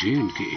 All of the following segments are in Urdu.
J&K।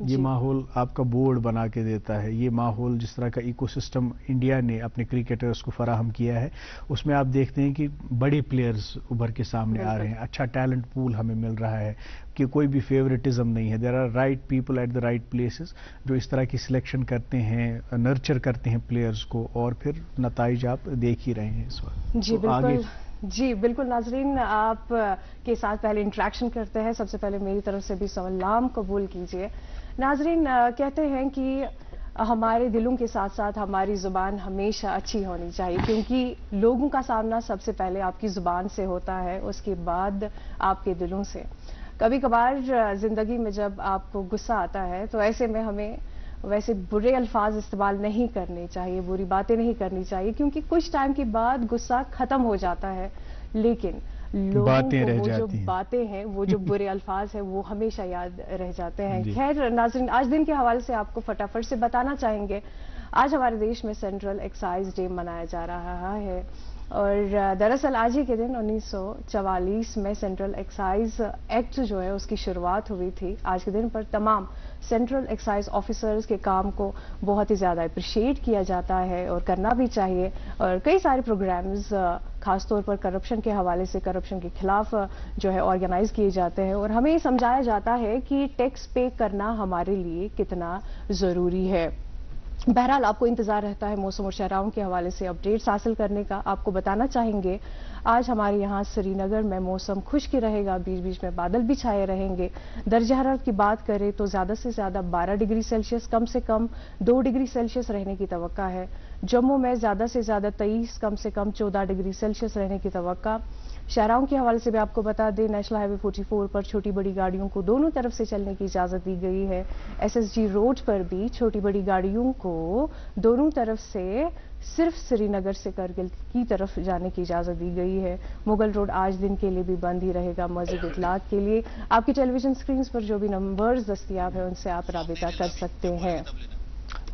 یہ ماحول آپ کا بورڈ بنا کے دیتا ہے. یہ ماحول جس طرح کا ایکو سسٹم انڈیا نے اپنے کرکٹرز کو فراہم کیا ہے, اس میں آپ دیکھتے ہیں کہ بڑے پلیئرز ابھر کے سامنے آ رہے ہیں, اچھا ٹیلنٹ پول ہمیں مل رہا ہے کہ کوئی بھی فیوریٹزم نہیں ہے. There are right people at the right places جو اس طرح کی سلیکشن کرتے ہیں, نرچر کرتے ہیں پلیئرز کو, اور پھر نتائج آپ دیکھ ہی رہے ہیں اس وقت. جی بالکل, جی بالکل. ناظرین, آپ کے ساتھ پہلے انٹریکشن کرتے ہیں. سب سے پہلے میری طرف سے بھی سلام قبول کیجیے. ناظرین, کہتے ہیں کہ ہمارے دلوں کے ساتھ ساتھ ہماری زبان ہمیشہ اچھی ہونی چاہیے, کیونکہ لوگوں کا سامنا سب سے پہلے آپ کی زبان سے ہوتا ہے, اس کے بعد آپ کے دلوں سے. کبھی کبھار زندگی میں جب آپ کو غصہ آتا ہے تو ایسے میں ہمیں ویسے برے الفاظ استعمال نہیں کرنے چاہیے, بری باتیں نہیں کرنی چاہیے, کیونکہ کچھ ٹائم کے بعد غصہ ختم ہو جاتا ہے, لیکن لوگوں کو وہ جو باتیں ہیں, وہ جو برے الفاظ ہیں, وہ ہمیشہ یاد رہ جاتے ہیں. خیر ناظرین, آج دن کے حوالے سے آپ کو فٹافٹ سے بتانا چاہیں گے. آج ہمارے دیش میں سینٹرل ایکسائز ڈے منایا جا رہا ہے, اور دراصل آج ہی کے دن 1944 میں سینٹرل ایکسائز ایکٹ جو ہے اس کی شروعات ہوئی تھی. آج کے دن پر تمام سینٹرل ایکسائز آفیسرز کے کام کو بہت ہی زیادہ اپریشیٹ کیا جاتا ہے, اور کرنا بھی چاہیے. اور کئی سارے پروگرامز خاص طور پر کرپشن کے حوالے سے, کرپشن کے خلاف جو ہے آرگنائز کیے جاتے ہیں, اور ہمیں یہ سمجھایا جاتا ہے کہ ٹیکس پے کرنا ہمارے لیے کتنا ضروری ہے. بہرحال آپ کو انتظار رہتا ہے موسم اور شہراؤں کے حوالے سے اپڈیٹس حاصل کرنے کا. آپ کو بتانا چاہیں گے آج ہمارے یہاں سری نگر میں موسم خشک رہے گا, بیچ بیچ میں بادل بھی چھائے رہیں گے. درجہ حرارت کی بات کریں تو زیادہ سے زیادہ 12 ڈگری سیلسیس, کم سے کم 2 ڈگری سیلسیس رہنے کی توقع ہے. جموں میں زیادہ سے زیادہ 23, کم سے کم 14 ڈگری سیلسیس رہنے کی توقع. شہراؤں کے حوالے سے بھی آپ کو بتا دیں, نیشنل ہائی وے 44 پر چھوٹی بڑی گاڑیوں کو دونوں طرف سے چلنے کی اجازت دی گئی ہے. ایس ایس جی روڈ پر بھی چھوٹی بڑی گاڑیوں کو دونوں طرف سے صرف سری نگر سے کرگل کی طرف جانے کی اجازت دی گئی ہے. مغل روڈ آج دن کے لیے بھی بند ہی رہے گا. مزید اطلاعات کے لیے آپ کی ٹیلی ویژن اسکرینز پر جو بھی نمبرز دستیاب ہیں ان سے آپ رابطہ کر سکتے ہیں.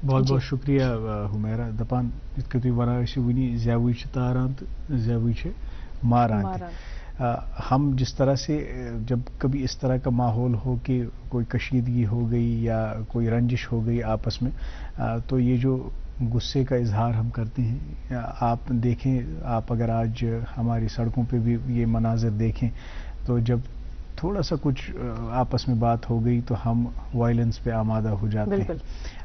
بہت بہت شکریہ حمیرہ. دپان یتھ کٔنۍ تُہۍ وَنان ٲسِو وٕنی زٮ۪وٕے چھِ تاران تہٕ زٮ۪وٕے چھِ ماران تہِ. ہم جس طرح سے جب کبھی اس طرح کا ماحول ہو کہ کوئی کشیدگی ہو گئی یا کوئی رنجش ہو گئی آپس میں, تو یہ جو غصے کا اظہار ہم کرتے ہیں, آپ دیکھیں, آپ اگر آج ہماری سڑکوں پہ بھی یہ مناظر دیکھیں تو جب تھوڑا سا کچھ آپس میں بات ہو گئی تو ہم وائلنس پہ آمادہ ہو جاتے ہیں,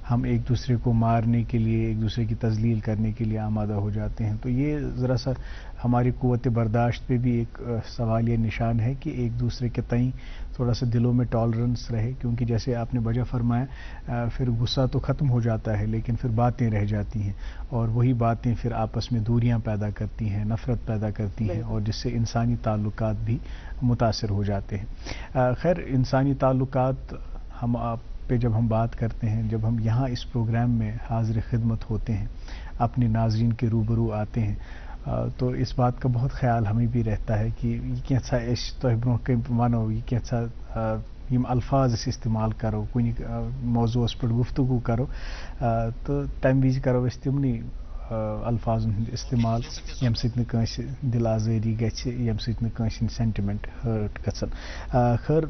ہم ایک دوسرے کو مارنے کے لیے, ایک دوسرے کی تذلیل کرنے کے لیے آمادہ ہو جاتے ہیں. تو یہ ذرا سا ہماری قوت برداشت پہ بھی ایک سوال یہ نشان ہے کہ ایک دوسرے کے تئیں تھوڑا سا دلوں میں ٹالرنس رہے, کیونکہ جیسے آپ نے وجہ فرمایا پھر غصہ تو ختم ہو جاتا ہے لیکن پھر باتیں رہ جاتی ہیں, اور وہی باتیں پھر آپس میں دوریاں پیدا کرتی ہیں, نفرت پیدا کرتی ہیں, اور جس سے انسانی تعلقات بھی متاثر ہو جاتے ہیں. خیر, انسانی تعلقات ہم آپ پہ جب ہم بات کرتے ہیں, جب ہم یہاں اس پروگرام میں حاضر خدمت ہوتے ہیں, اپنے ناظرین کے روبرو آتے ہیں, تو اس بات کا بہت خیال ہمیں بھی رہتا ہے کہ یہ کینژھا أسۍ تۄہہِ برونٛہہ کَنہِ وَنو, یہ کینژھا یم الفاظ أسۍ استعمال کرو, کُنہِ موضوعس پٮ۪ٹھ گفتگو کرو, تہٕ تَمہِ وِزِ کرو أسۍ تِمنٕے الفاظن ہُنٛد استعمال ییٚمہِ سۭتۍ نہٕ کٲنٛسہِ دِل آزٲری گژھِ, ییٚمہِ سۭتۍ نہٕ کٲنٛسہِ ہٕنٛدۍ سینٹِمنٹ ہٲرٹ گژھن. خٲر,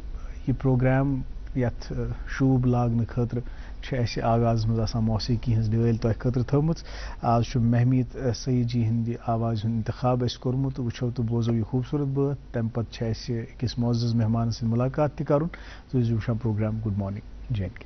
یہ پروگرام یتھ شوٗب لاگنہٕ خٲطرٕ چھِ اَسہِ آغاز منٛز آسان موسیقی ہٕنٛز ڈٲلۍ تۄہہِ خٲطرٕ تھٲومٕژ. آز چھُ محمیٖد سعید جی ہٕنٛدِ آوازِ ہُنٛد انتخاب اَسہِ کوٚرمُت, وٕچھو تہٕ بوزو یہِ خوٗبصوٗرت بٲتھ. تَمہِ پتہٕ چھِ اَسہِ أکِس معزز مہمان سۭتۍ مُلاقات تہِ کَرُن. تُہۍ ٲسِو وٕچھان programme good morning J and K.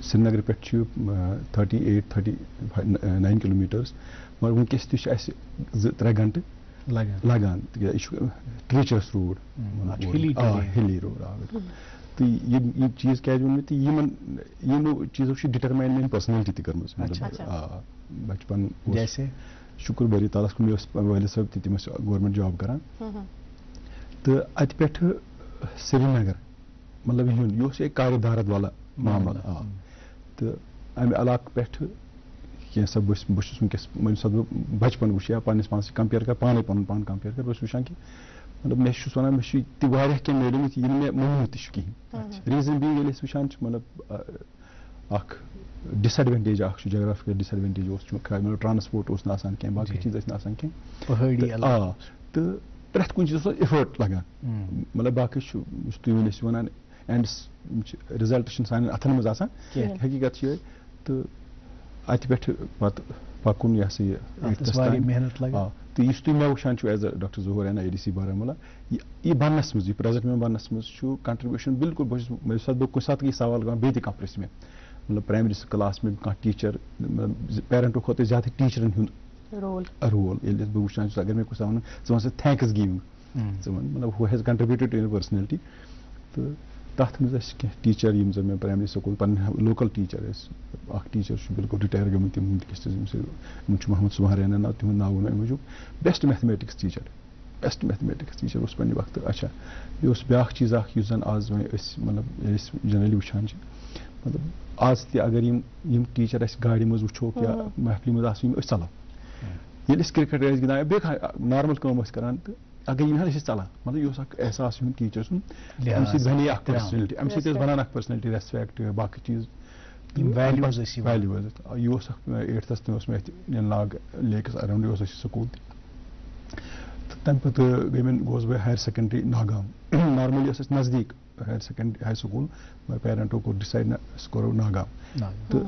سری نگر پہ 38-39 کلومیٹرس مگر ونکس تہ 2-3 گھنٹہ لگان یہ ٹریچرس روڈ ہلی روڈ تو یہ چیز کیازِ ووٚن مےٚ تہٕ یِمو چیٖزو چھِ ڈِٹرماین میٲنۍ پٔرسنیلٹی تہِ کٔرمٕژ بچپن شُکُر باری تعالیٰ کُن مےٚ اوس والد صٲب تہِ تِم ٲسۍ گورمنٹ جاب کران تہٕ اَتہِ پٮ۪ٹھٕ سرینگر مطلب یہِ اوس یہِ کارِ دارت والا معاملہٕ تہٕ اَمہِ علاقہٕ پٮ۪ٹھٕ کینٛژھا بہٕ چھُس وٕنکٮ۪س ییٚمہِ ساتہٕ بہٕ بچپن وٕچھ یا پننِس پانس کمپیر کر پانے پنُن پان کمپیر کر بہٕ چھُس وٕچھان کہِ مطلب مےٚ چھُس وَنان مےٚ چھُ تہِ واریاہ کینٛہہ میلیومُت یہِ نہٕ مےٚ موٚنمُت تہِ چھُ کِہیٖنۍ ریٖزن بیٖنگ ییٚلہِ أسۍ وٕچھان چھِ مطلب اکھ ڈِس ایڈوینٹیج اکھ چھُ جغرافِکل ڈِس ایڈوینٹیج اوس مطلب ٹرانسپورٹ اوس نہٕ آسان کینٛہہ باقٕے چیٖز ٲسۍ نہٕ آسان کینٛہہ تہٕ پرٛٮ۪تھ کُنہِ چیٖزس اوس اِفٲٹ لگان مطلب باقٕے چھُ یُس تُہۍ ٲسۍ وَنان اینڈس رِزلٹ چھُنہٕ سانٮ۪ن اَتھن منٛز آسان حقیٖقت چھِ یِہے تہٕ اَتہِ پٮ۪ٹھٕ پتہٕ پکُن یہِ ہسا یہِ تہٕ یُس تُہۍ مےٚ وٕچھان چھُ ایز اے ڈاکٹر ظہوٗر اینا ADC بارہمولہ یہِ بننس منٛز یہِ پریزنٹ مےٚ بننس منٛز چھُ کنٹربیوٗشن بالکل بہٕ چھُس ییٚمہِ ساتہٕ بہٕ کُنہِ ساتہٕ یہِ سوال کران بیٚیہِ تہِ کانٛہہ پرٛژھِ مےٚ مطلب پرایمری کلاس میں کانٛہہ ٹیٖچر مطلب پیرنٹو کھۄتہٕ زیادٕ ٹیٖچرن ہُنٛد رول ییٚلہِ بہٕ وٕچھان چھُس اگر مےٚ کُنہِ ساتہٕ وَنان ژٕ وَن سا تھینکٕس گِوِنٛگ ژٕ وَن مطلب ہُہ ہیز کنٹربیوٗٹِڈ ٹُو یور پٔرسنیلٹی تہٕ تَتھ منٛز ٲسۍ کینٛہہ ٹیٖچر یِم زن مےٚ پرایمری سکوٗل پنٕنۍ لوکل ٹیٖچر ٲسۍ اکھ ٹیٖچر چھُ بالکل رِٹایر گٔمٕتۍ تِم وٕنکٮ۪س تہِ یِمن چھُ محمد سُبحان رینا ناو تِہُنٛد ناو ووٚن اَمہِ موٗجوٗب بیسٹ میتھمیٹکس ٹیٖچر اوس پننہِ وقتہٕ اچھا بیٚیہِ اوس بیاکھ چیٖز اکھ یُس زن آز وۄنۍ أسۍ مطلب ییٚلہِ أسۍ جنرلی وٕچھان چھِ مطلب آز تہِ اگر یِم ٹیٖچر اَسہِ گاڑِ منٛز وٕچھوکھ یا محفلہِ منٛز آسو یِم ٲسۍ ژلان ییٚلہِ أسۍ کرکٹ ٲسۍ گِنٛدان یا بیٚیہِ کانٛہہ نارمل کٲم ٲسۍ کران تہٕ اگر یِم حظ ٲسۍ ژلان مطلب یہِ اوس اکھ احساس یِہُنٛد ٹیٖچر سُنٛد اَمہِ سۭتۍ بنے اکھ پٔرسنیلٹی اَمہِ سۭتۍ ٲس بنان اکھ پٔرسنیلٹی ریسپیکٹ باقٕے چیٖز ویلیوٗز یہِ اوس اکھ 8تھس تہِ اوس مےٚ اَتہِ ناگ لیکس اراوُنٛڈ اوس اَسہِ سکوٗل تہِ تہٕ تَمہِ پتہٕ گوس بہٕ ہایر سیکنڈری ناگام نارملی ٲس اَسہِ نزدیٖک ہایر سکوٗل مگر پیرنٹو کوٚر ڈِسایڈ نہ أسۍ کرو ناگام تہٕ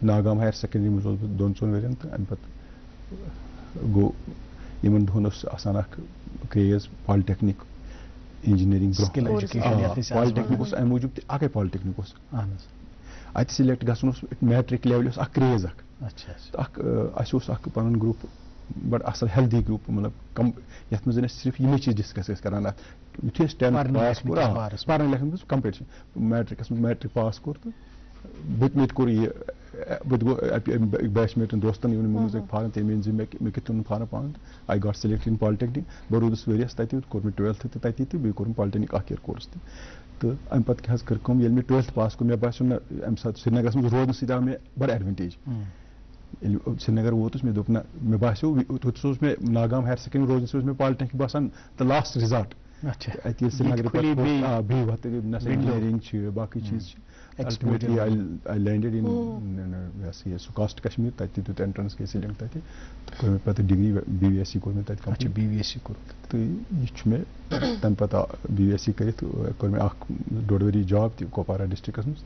ناگام ہایر سیکنڈری منٛز اوسُس بہٕ 2-3 ؤرین تہٕ اَمہِ پتہٕ گوٚو یِمن دۄہن اوس آسان اکھ کریز پالِٹیکنِک انجیٖنرِنٛگ پالِٹیکنِک اوس اَمہِ موٗجوٗب تہِ اکٕے پالِٹیکنِک اوس اَتہِ سِلیکٹ گژھُن اوس میٹرِک لیولہِ اوس اکھ کریز اکھ تہٕ اَسہِ اوس اکھ پنُن گرُپ بڑٕ اصل ہیلدی گرُپ مطلب یتھ منٛز أسۍ صرف یِمے چیٖز ڈسکس ٲسۍ کران اتھ یُتھُے أسۍ 10th پاس کوٚر پرنہٕ لیکھنس منٛز کمپِٹشن میٹرکس منٛز میٹرک پاس کوٚر تہٕ مےٚ تہِ کوٚر یہِ بہٕ تہِ گوٚو بیچ میٹن دوستن یِم مےٚ منٛز فارم تٔمۍ أنۍ زِ مےٚ کِتھ کٔنۍ فارم پانہٕ آی گاٹ سِلیکٹ اِن پالِٹیکنِک بہٕ روٗدُس ؤریس تَتہِ کوٚر مےٚ 12th تہِ تَتی تہٕ بیٚیہِ کوٚرُم پالِٹیکنِک اکھ یِیر کورس تہِ تہٕ اَمہِ پتہٕ کیٛاہ حظ کٔر کٲم ییٚلہِ مےٚ 12th پاس کوٚر مےٚ باسیٚو نہ اَمہِ ساتہٕ سرینگرس منٛز روزنہٕ سۭتۍ آو مےٚ بڑٕ ایڈوینٹیج ییٚلہِ سرینگر ووتُس مےٚ دوٚپ نہ مےٚ باسیٚو توٚتس اوس مےٚ ناگام ہایر سیکنڈری روزنہٕ سۭتۍ اوس مےٚ پالِٹیکنِک باسان دَ لاسٹ رِزاٹ اَتہِ ییٚلہِ سرینگرٕ پٮ۪ٹھ بیٚیہِ وَتہٕ انجیٖنرِنٛگ چھِ باقٕے چیٖز چھِ ultimately I landed in SKUAST Kashmir تَتہِ تہِ دیُت اٮ۪نٹرنس گٔے سِلٮ۪کٹ تَتہِ تہٕ کوٚر مےٚ پتہٕ ڈگری BVSC کوٚر مےٚ تَتہِ کمپلیٖٹ BVSC کوٚر تہٕ یہِ چھُ مےٚ تَمہِ پتہٕ BVSC کٔرِتھ کوٚر مےٚ اکھ 1.5 ؤری جاب تہِ کۄپوارا ڈسٹرکس منٛز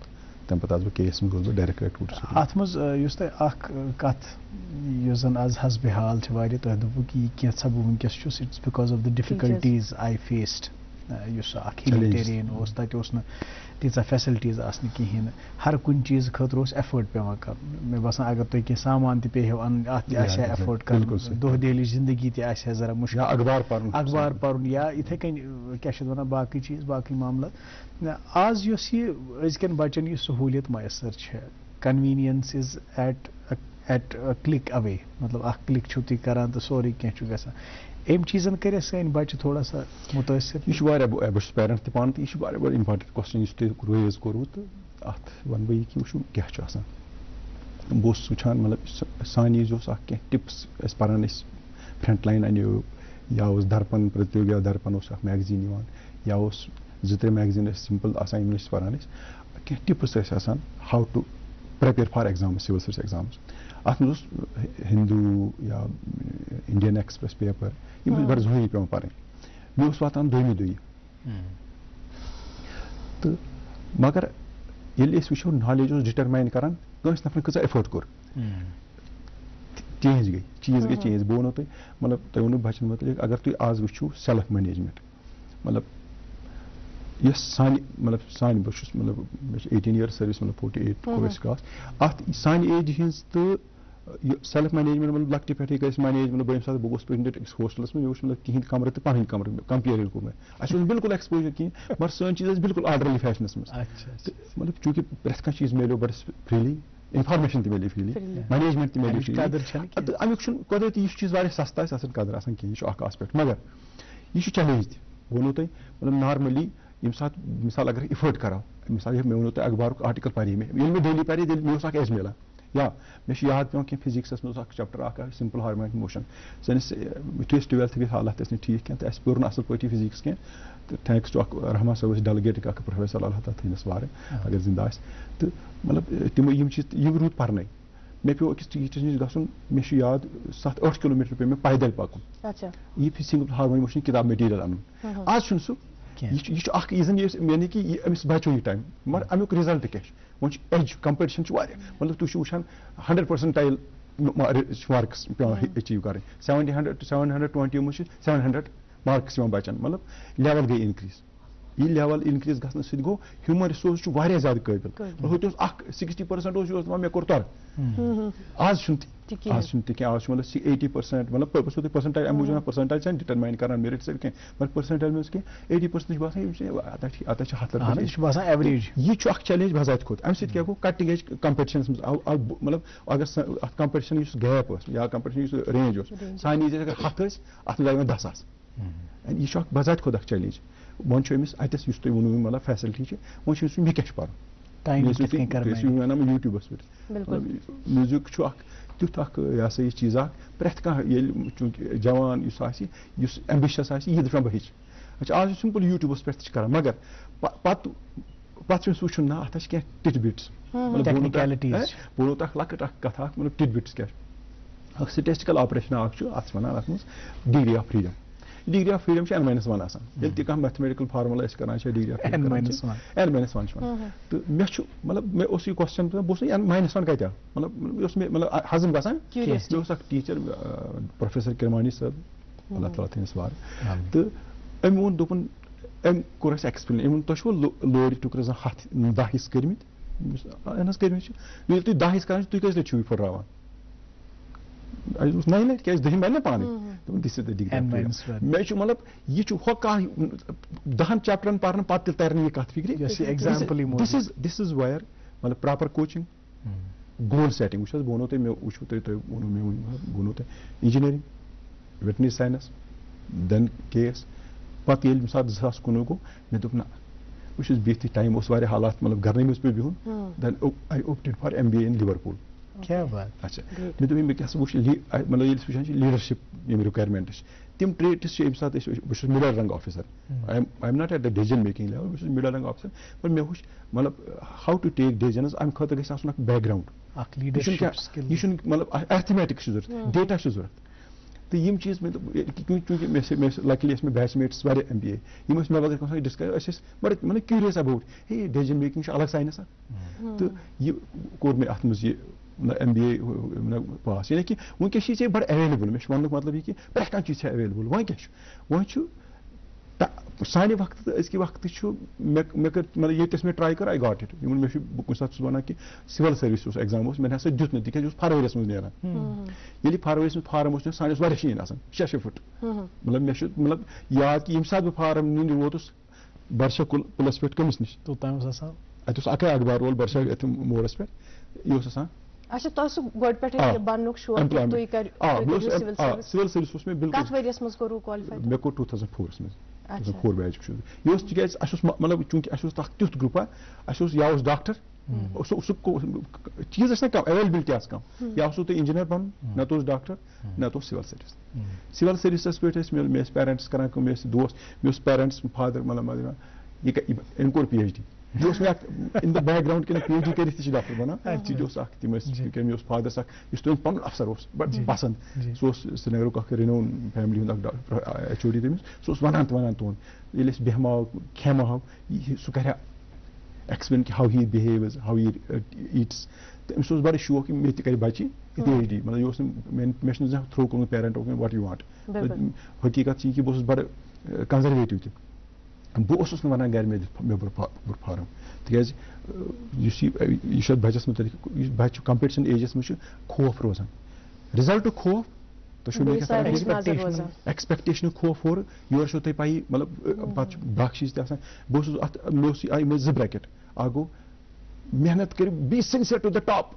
تَمہِ پتہٕ آس بہٕ KS منٛز روٗدُس بہٕ ڈایریکٹر ریکروٗٹر اتھ منٛز یُس تۄہہِ اکھ کتھ یُس زن آز حسبِ حال چھِ واریاہ تۄہہِ دوٚپوُ کہِ یہِ کینٛژھا بہٕ وٕنکٮ۪س چھُس it's because of the difficulties I faced یُس اکھ ہِلی ٹیرین اوس تَتہِ اوس نہٕ تیٖژاہ فیسلٹیٖز آسنہٕ کِہیٖنۍ نہٕ ہر کُنہِ چیٖزٕ خٲطرٕ اوس ایفٲٹ پیٚوان کَرُن مےٚ باسان اگر تۄہہِ کینٛہہ سامان تہِ پیٚیہِ اَنُن اَتھ تہِ آسہِ ہا ایفٲٹ کَرُن دۄہ دِلی زندگی تہِ آسہِ ہا ذرا مُشکِل اخبار پَرُن یا یِتھَے کٔنۍ کیٛاہ چھِ اَتھ وَنان باقٕے چیٖز باقٕے معاملات آز یۄس یہِ أزکٮ۪ن بَچَن یہِ سہوٗلیت میسر چھےٚ کنویٖنینس اِز ایٹ کِلک اَوے مطلب اکھ کِلک چھِو تُہۍ کران تہٕ سورُے کینٛہہ چھُ گژھان أمۍ چیٖزن کٔرۍ سٲنۍ بچہِ تھوڑا سا مُتٲثر یہِ چھُ واریاہ بہٕ چھُس پیرنٹ تہِ پانہٕ تہٕ یہِ چھُ واریاہ بوٚڑ اِمپاٹنٹ کوسچن یُس تۄہہِ ریز کوٚروٕ تہٕ اَتھ وَنہٕ بہٕ یہِ کہِ وٕچھِو کیٛاہ چھُ آسان بہٕ اوسُس وٕچھان مطلب سانہِ وِزِ اوس اکھ کینٛہہ ٹِپٕس أسۍ پران ٲسۍ فرنٹ لایِن اَنیو یا اوس درپن پرتیوگیا درپن اوس اکھ میگزیٖن یِوان یا اوس 2-3 میگزیٖن ٲسۍ سمپل آسان یِم أسۍ پران ٲسۍ کینٛہہ ٹِپٕس ٲسۍ آسان how to prepare for exams civil service exams اَتھ منٛز اوس ہندوٗ یا انڈین ایکسپریس پیپر یِم ٲسۍ بڑٕ ضروٗری پیٚوان پرٕنۍ مےٚ اوس واتان 2مہِ دۄہہِ تہٕ مگر ییٚلہِ أسۍ وٕچھو نالیج اوس ڈِٹرماین کران کٲنٛسہِ نفرن کۭژاہ ایفٲٹ کوٚر چینج گٔے چیٖز گٔے چینج بہٕ وَنو تۄہہِ مطلب تۄہہِ ووٚنوٕ بچن متعلق اگر تُہۍ آز وٕچھِو سیلف مینیجمنٹ مطلب یس سانہِ مطلب سانہِ بہٕ چھُس مطلب مےٚ چھِ 18 years سٔروِس مطلب 48 کوٚر اَسہِ کاس اَتھ سانہِ ایجہِ ہِنٛز تہٕ یہِ سیلف مینیجمنٹ مطلب لۄکٹہِ پٮ۪ٹھٕے گژھِ مینیج مطلب بہٕ ییٚمہِ ساتہٕ بہٕ گوٚژھ پٔتمہِ لَٹہِ أکِس ہوسٹلَس منٛز مےٚ وٕچھ مطلب تِہِنٛدۍ کَمرٕ تہٕ پَنٕنۍ کَمرٕ کَمپِیر کوٚر مےٚ اَسہِ اوس بالکل ایٚکسپوجر کِہیٖنۍ مگر سٲنۍ چیٖز ٲسۍ بالکل آرڈرلی فیشنَس منٛز تہٕ مطلب چوٗنٛکہِ پرٛٮ۪تھ کانٛہہ چیٖز میلیو بَڑٕ فرٛیٖلی اِنفارمیشن تہِ میلے فرٛیٖلی مینیجمنٹ تہِ میلے فرٛیٖلی تہٕ اَمیُک چھُنہٕ قۄدرٔتی یہِ چھُ چیٖز واریاہ سَستہٕ آسہِ آسان قدر آسان کِہیٖنۍ یہِ چھُ اکھ آسپیکٹ مگر یہِ چھُ چیلینج تہِ بہٕ وَنو تۄہہِ مطلب نارملی ییٚمہِ ساتہٕ مِثال اگر اِفٲٹ کَرو مِثال مےٚ ووٚنو تۄہہِ اخبارُک آرٹِکل پَرے مےٚ ییٚلہِ مےٚ ڈیلی پَرے تیٚلہِ مےٚ اوس اکھ ایج میلان یا مےٚ چھُ یاد پیٚوان کینٛہہ فِزِکسَس منٛز اکھ چیپٹر اکھ سِمپٕل ہارمونِک موشن سٲنِس یُتھُے أسۍ 12th گٔے حالات ٲسۍ نہٕ ٹھیٖک کینٛہہ تہٕ اَسہِ پوٚر نہٕ اَصٕل پٲٹھۍ فِزِکس کینٛہہ تہٕ تھینکٕس ٹُو اکھ رحمان صٲب ٲسۍ ڈیلگیٹٕکۍ اکھ پروفیسر اللہ تعالیٰ تھٲینَس واریاہ اگر زِندٕ آسہِ تہٕ مطلب تِم یِم چیٖز یہِ روٗد پَرنَے مےٚ پیوٚو أکِس ٹیٖچرَس نِش گژھُن مےٚ چھُ یاد 7-8 کِلوٗمیٖٹر پیوٚو مےٚ پیدل پَکُن یہِ سِمپٕل ہارمونِک موشن کِتاب میٹیٖریل اَنُن آز چھُنہٕ سُہ یہِ چھُ اکھ یہِ زَن یعنی کہِ یہِ أمِس بَچو یہِ ٹایم مگر اَمیُک رِزلٹ کیاہ چھُ وۄنۍ چھُ ایج کَمپِٹِشن چھُ واریاہ مطلب تُہۍ چھِو وٕچھان 100% مارکٕس پیوان ایچیٖو کَرٕنۍ 720 منٛز چھِ 700 مارکٕس یِوان بَچن مطلب لیول گٔے اِنکریٖز یہِ لیول اِنکریٖز گژھنہٕ سۭتۍ گوٚو ہیوٗمن رِسورس چھُ واریاہ زیادٕ قٲبِل ہُتہِ اوس اکھ 60% اوس یہِ اوس دَپان مےٚ کوٚر تۄرٕ آز چھُنہٕ تہِ کینٛہہ آز چھُ مطلب 80% مطلب بہٕ چھُسو تۄہہِ پٔرسنٹیج اَمہِ موٗجوٗب پٔرسنٹیج چھَنہٕ ڈِٹرماین کران میرِٹ سۭتۍ کینٛہہ مگر پٔرسنٹیج منٛز کینٛہہ 80% چھُ باسان اَتھ چھِ 100 ایوریج یہِ چھُ اکھ چیلینج بَزاتہِ کھۄتہٕ اَمہِ سۭتۍ کیاہ گوٚو کَٹِنٛگ ایج کَمپِٹِشنَس منٛز آو مطلب اگر اَتھ کَمپِٹِشن یُس گیپ ٲس یا کَمپِٹِشن یُس رینج اوس سانہِ ایج اگر 100 ٲسۍ اَتھ منٛز آیہِ وۄنۍ 10,000 یہِ چھُ اکھ بَزاتہِ کھۄتہٕ اکھ چیلینج وۄنۍ چھُ أمِس اَتٮ۪س یُس تۄہہِ ووٚنوُ مطلب فیسلٹی چھِ وۄنۍ چھُ أمِس مےٚ کیاہ چھُ پَرُن وَنان یوٗٹیوٗبَس پٮ۪ٹھ میوٗزِک چھُ اکھ تیُتھ اکھ یہِ ہسا یہِ چیٖز اکھ پرٛٮ۪تھ کانٛہہ ییٚلہِ چوٗنٛکہِ جوان یُس آسہِ یُس ایمبِشس آسہِ یہِ دَپان بہٕ ہیٚچھِ اچھا آز چھُ سِمپٕل یوٗٹیوٗبَس پٮ۪ٹھ تہِ چھِ کران مگر پَتہٕ چھُ أمِس وٕچھُن نہ اَتھ چھِ کینٛہہ ٹِٹ بِٹٕس بہٕ وَنو تۄہہِ اکھ لۄکٕٹ اکھ کَتھ اکھ مطلب ٹِٹ بِٹٕس کیاہ چھُ اکھ سِٹیٹِکَل آپریشن اکھ چھُ اَتھ چھِ وَنان اَتھ منٛز ڈِگری آف فرٛیٖڈم ڈِگری آف فرٛیٖڈم چھِ N-1 آسان ییٚلہِ تہِ کانٛہہ میتھمیٹِکل فارمولا أسۍ کران چھِ ڈِگری آف N-1 چھِ وَنان تہٕ مےٚ چھُ مطلب مےٚ اوس یہِ کوسچن بہٕ اوسُس N-1 کَتہِ آو مطلب یہِ اوس مےٚ مطلب ہضم گژھان مےٚ اوس اکھ ٹیٖچر پروفیسر کِرمانی صٲب اللہ تعالیٰ تھٲینَس واریاہ تہٕ أمۍ ووٚن دوٚپُن أمۍ کوٚر اَسہِ ایٚکٕسپلین أمۍ ووٚن تۄہہِ چھُوا لورِ ٹُکرٕ زن 10 حِصہٕ کٔرمٕتۍ اہن حظ کٔرمٕتۍ چھِ ییٚلہِ تُہۍ 10 حِصہٕ کران چھِو تُہۍ کٔژِ لَٹہِ چھِو یہِ پھٕٹراوان اَسہِ اوس 9 لَٹہِ کیازِ 10 بَنہِ نا پانٕے مےٚ چھُ مطلب یہِ چھُ ہُہ کانٛہہ 10 چیپٹرن پَرنہٕ پَتہٕ تہِ تَرِ نہٕ یہِ کَتھ فِکرِ دِس اِز ویر مطلب پراپر کوچِنگ گول سیٹِنگ وٕچھ حظ بہٕ وَنو تۄہہِ مےٚ وٕچھو تۄہہِ ووٚنوُ مےٚ بہٕ وَنو تۄہہِ engineering veterinary science then KS پَتہٕ ییٚلہِ ییٚمہِ ساتہٕ 2019 گوٚو مےٚ دوٚپ نہ بہٕ چھُس بِہتھٕے ٹایم اوس واریاہ حالات مطلب گرنٕے منٛز پیوٚو بِہُن دٮ۪ن آی اوپٹِڈ فار MBA اِن لِورپوٗل اچھا مےٚ دوٚپ مےٚ کیاہ سا وٕچھ مطلب ییٚلہِ أسۍ وٕچھان چھِ لیٖڈرشِپ یِم رِکویرمینٹٕس چھِ تِم ٹریٹٕس چھِ ییٚمہِ ساتہٕ أسۍ بہٕ چھُس middle rung officer I am not at the decision making level بہٕ چھُس مِڈل رنٛگ آفِسر پر مےٚ وٕچھ مطلب ہاو ٹُو ٹیک ڈیسِجنٕز اَمہِ خٲطرٕ گژھِ آسُن اکھ بیک گراوُنٛڈ یہِ چھُنہٕ مطلب ایتھمیٹِکس چھِ ضوٚرتھ ڈیٹا چھُ ضوٚرتھ تہٕ یِم چیٖز چوٗنٛکہِ مےٚ لَکلی ٲسۍ مےٚ بیچ میٹٕس واریاہ MBA یِم ٲسۍ مےٚ وغٲر کُنہِ ساتہٕ ڈِسکس أسۍ ٲسۍ بَڑٕ مطلب کیوٗریس ایباوُٹ ہے ڈیسِجن میکِنٛگ چھِ الگ ساینس اکھ تہٕ یہِ کوٚر مےٚ اَتھ منٛز یہِ MBA پاس یعنی کہِ وٕنکیٚس چھِ ژےٚ بَڑٕ ایویلیبٕل مےٚ چھُ وَننُک مطلب یہِ کہِ پرٛٮ۪تھ کانٛہہ چیٖز چھِ ایویلیبٕل وۄنۍ کیاہ چھُ وۄنۍ چھُ سانہِ وقتہٕ تہٕ أزکہِ وقتہٕ چھُ مےٚ کٔر مطلب ییٚتہِ مےٚ ٹراے کٔر آی گاٹ اِٹ یِمن مےٚ چھُ بہٕ کُنہِ ساتہٕ چھُس وَنان کہِ سِول سٔروِس یُس ایٚگزام اوس مےٚ ہسا دیُت نہٕ تِکیازِ یہِ اوس فرؤریَس منٛز نیران ییٚلہِ فرؤریَس منٛز فارم اوس نیران سانہِ اوس واریاہ شیٖن آسان 6 فُٹ مطلب مےٚ چھُ مطلب یاد کہِ ییٚمہِ ساتہٕ بہٕ فارم نِنہِ ووتُس برشا پُلس پٮ۪ٹھ کٔمِس نِش اَتہِ اوس اَکٕے اخبار وول برشا یَتھ موڑس پٮ۪ٹھ یہِ اوس آسان سِول سٔروِس اوس مےٚ بِلکُل مےٚ کوٚر 2004 منٛز 4 بیچُک چھُس بہٕ یہِ اوس تِکیازِ اَسہِ اوس مطلب چوٗنٛکہِ اَسہِ اوس اکھ تیُتھ گرُپا اَسہِ اوس یا اوس ڈاکٹر سُہ چیٖز ٲسۍ نہ کَم ایویلیبلٹی آسہٕ کَم یا اوسوٕ تۄہہِ اِنجیٖنر بَنُن نتہٕ اوس ڈاکٹر نتہٕ اوس سِول سٔروِس سِول سٔروِسَس پٮ۪ٹھ ٲسۍ مےٚ ٲسۍ پیرنٹٕس کران کٲم مےٚ ٲسۍ دوس مےٚ اوس پیرنٹٕس فادر مطلب أمۍ کوٚر PhD یہِ اوس مےٚ اکھ اِن د بیک گراوُنٛڈ کہِ PhD کٔرِتھ تہِ چھِ ڈاکٹر بَنان یہِ اوس اکھ تِم ٲسۍ مےٚ اوس فادرس اکھ یُس تٔمِس پَنُن افسر اوس بَڑٕ پسنٛد سُہ اوس سرینگرُک اکھ رِنون فیملی ہُنٛد اکھ HOD تٔمِس سُہ اوس وَنان تُہُنٛد ییٚلہِ أسۍ بیٚہماو کھٮ۪ماو سُہ کرِ ہا ایٚکٕسپلین کہِ ہاو ہی بِہیوِز ہاو ہی ایٖٹٕس تہٕ أمِس اوس بَڑٕ شوق کہِ مےٚ تہِ کرِ بَچہِ PhD مطلب یہِ اوس نہٕ مےٚ چھُنہٕ زانٛہہ تھرٛوٗ کوٚرمُت پیرنٹو وٹ یوٗ وانٹ حقیٖقت چھِ یہِ کہِ بہٕ اوسُس بَڑٕ کنزرویٹِو تہِ بہٕ اوسُس نہٕ وَنان گَرِ مےٚ بوٚر فارم تِکیٛازِ یُس یہِ چھُ بَچَس مُتعلِق یُس بَچہِ چھُ کَمپِٹِشَن ایجَس منٛز چھُ خوف روزان رِزَلٹُک خوف تۄہہِ چھُو مےٚ ایٚکسپیکٹیشنُک خوف ہورٕ یورٕ چھو تۄہہِ پَیی مطلب پَتہٕ چھُ باقٕے چیٖز تہِ آسان بہٕ اوسُس اَتھ مےٚ اوس یِمے 2 برٛیکٹ اکھ گوٚو محنت کٔرِو be sincere to the top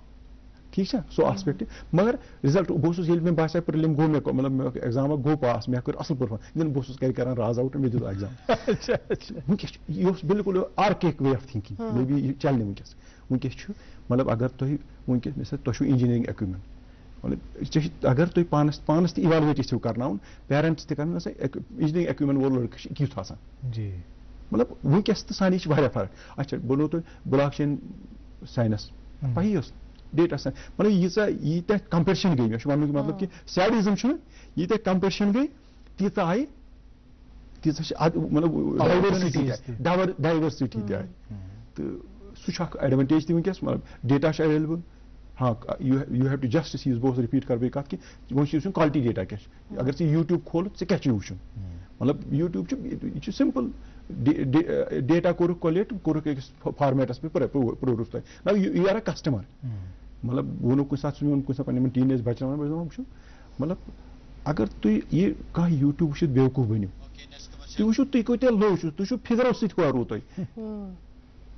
ٹھیٖک چھا سُہ آسپیکٹ مگر رِزلٹ بہٕ اوسُس ییٚلہِ مےٚ باسیو پرٛلِم گوٚو مےٚ مطلب مےٚ ایٚگزام گوٚو پاس مےٚ کٔر اَصٕل پٔرفارمنس بہٕ اوسُس گَرِ کران راز آوُٹ مےٚ دیُت ایٚگزام وٕنکیٚس چھُ یہِ اوس بِلکُل archaic way of thinking may be یہِ چلہِ نہٕ وٕنکیٚس چھُ مطلب اگر تُہۍ وٕنکیٚس مِثال تۄہہِ چھُو اِنجیٖنٔرِنٛگ ایکوِپمنٹ مطلب اگر تُہۍ پانَس تہِ اِوالویٹ یژھِو کرناوُن پیرنٹس تہِ کرن سا اِنجیٖنٔرِنٛگ ایکوِپمنٹ وول لٔڑکہٕ چھُ کیُتھ آسان مطلب وٕنکیٚس تہٕ سانی چھِ واریاہ فرق اچھا بنوو تۄہہِ بلاک چین ساینس پَیی ٲس ڈیٹا ساینس مطلب ییٖتیاہ کَمپِٹِشن گٔے مےٚ چھُ وَننُک مطلب کہِ سیڈِزم چھُنہٕ ییٖتیاہ کَمپِٹِشن گٔے تیٖژاہ آیہِ تیٖژاہ چھِ مطلب ڈایورسٹی تہِ آیہِ تہٕ سُہ چھُ اکھ ایڈوانٹیج تہِ وٕنکیٚس مطلب ڈیٹا چھُ ایویلیبل ہاں یوٗ ہیو ٹُو جسٹ سی بہٕ اوسُس رِپیٖٹ کَرٕ بیٚیہِ کَتھ کہِ وۄنۍ چھُ وٕچھُن کالٹی ڈیٹا کیٛاہ چھُ اگر ژٕ یوٗٹیوٗب کھولُکھ ژےٚ کیٛاہ چھُے وٕچھُن مطلب یوٗٹیوٗب چھُ یہِ چھُ سِمپٕل ڈیٹا کوٚرُکھ کولیٹ کوٚرُکھ أکِس فارمیٹَس منٛز پرٛوڈُکھ تۄہہِ نَو یوٗ آر اَ کَسٹمر مطلب بہٕ وَنو کُنہِ ساتہٕ چھُ میون کُنہِ ساتہٕ پَنٕنٮ۪ن ٹیٖن ایج بَچَن وَنان بہٕ چھُس وٕچھُو مطلب اگر تُہۍ یہِ کانٛہہ یوٗٹیوٗب وٕچھِتھ بیوقوٗف بٔنِو تُہۍ وٕچھِو تُہۍ کوٗتاہ لو چھُو تُہۍ چھُو فِگرو سۭتۍ ہورٕ تۄہہِ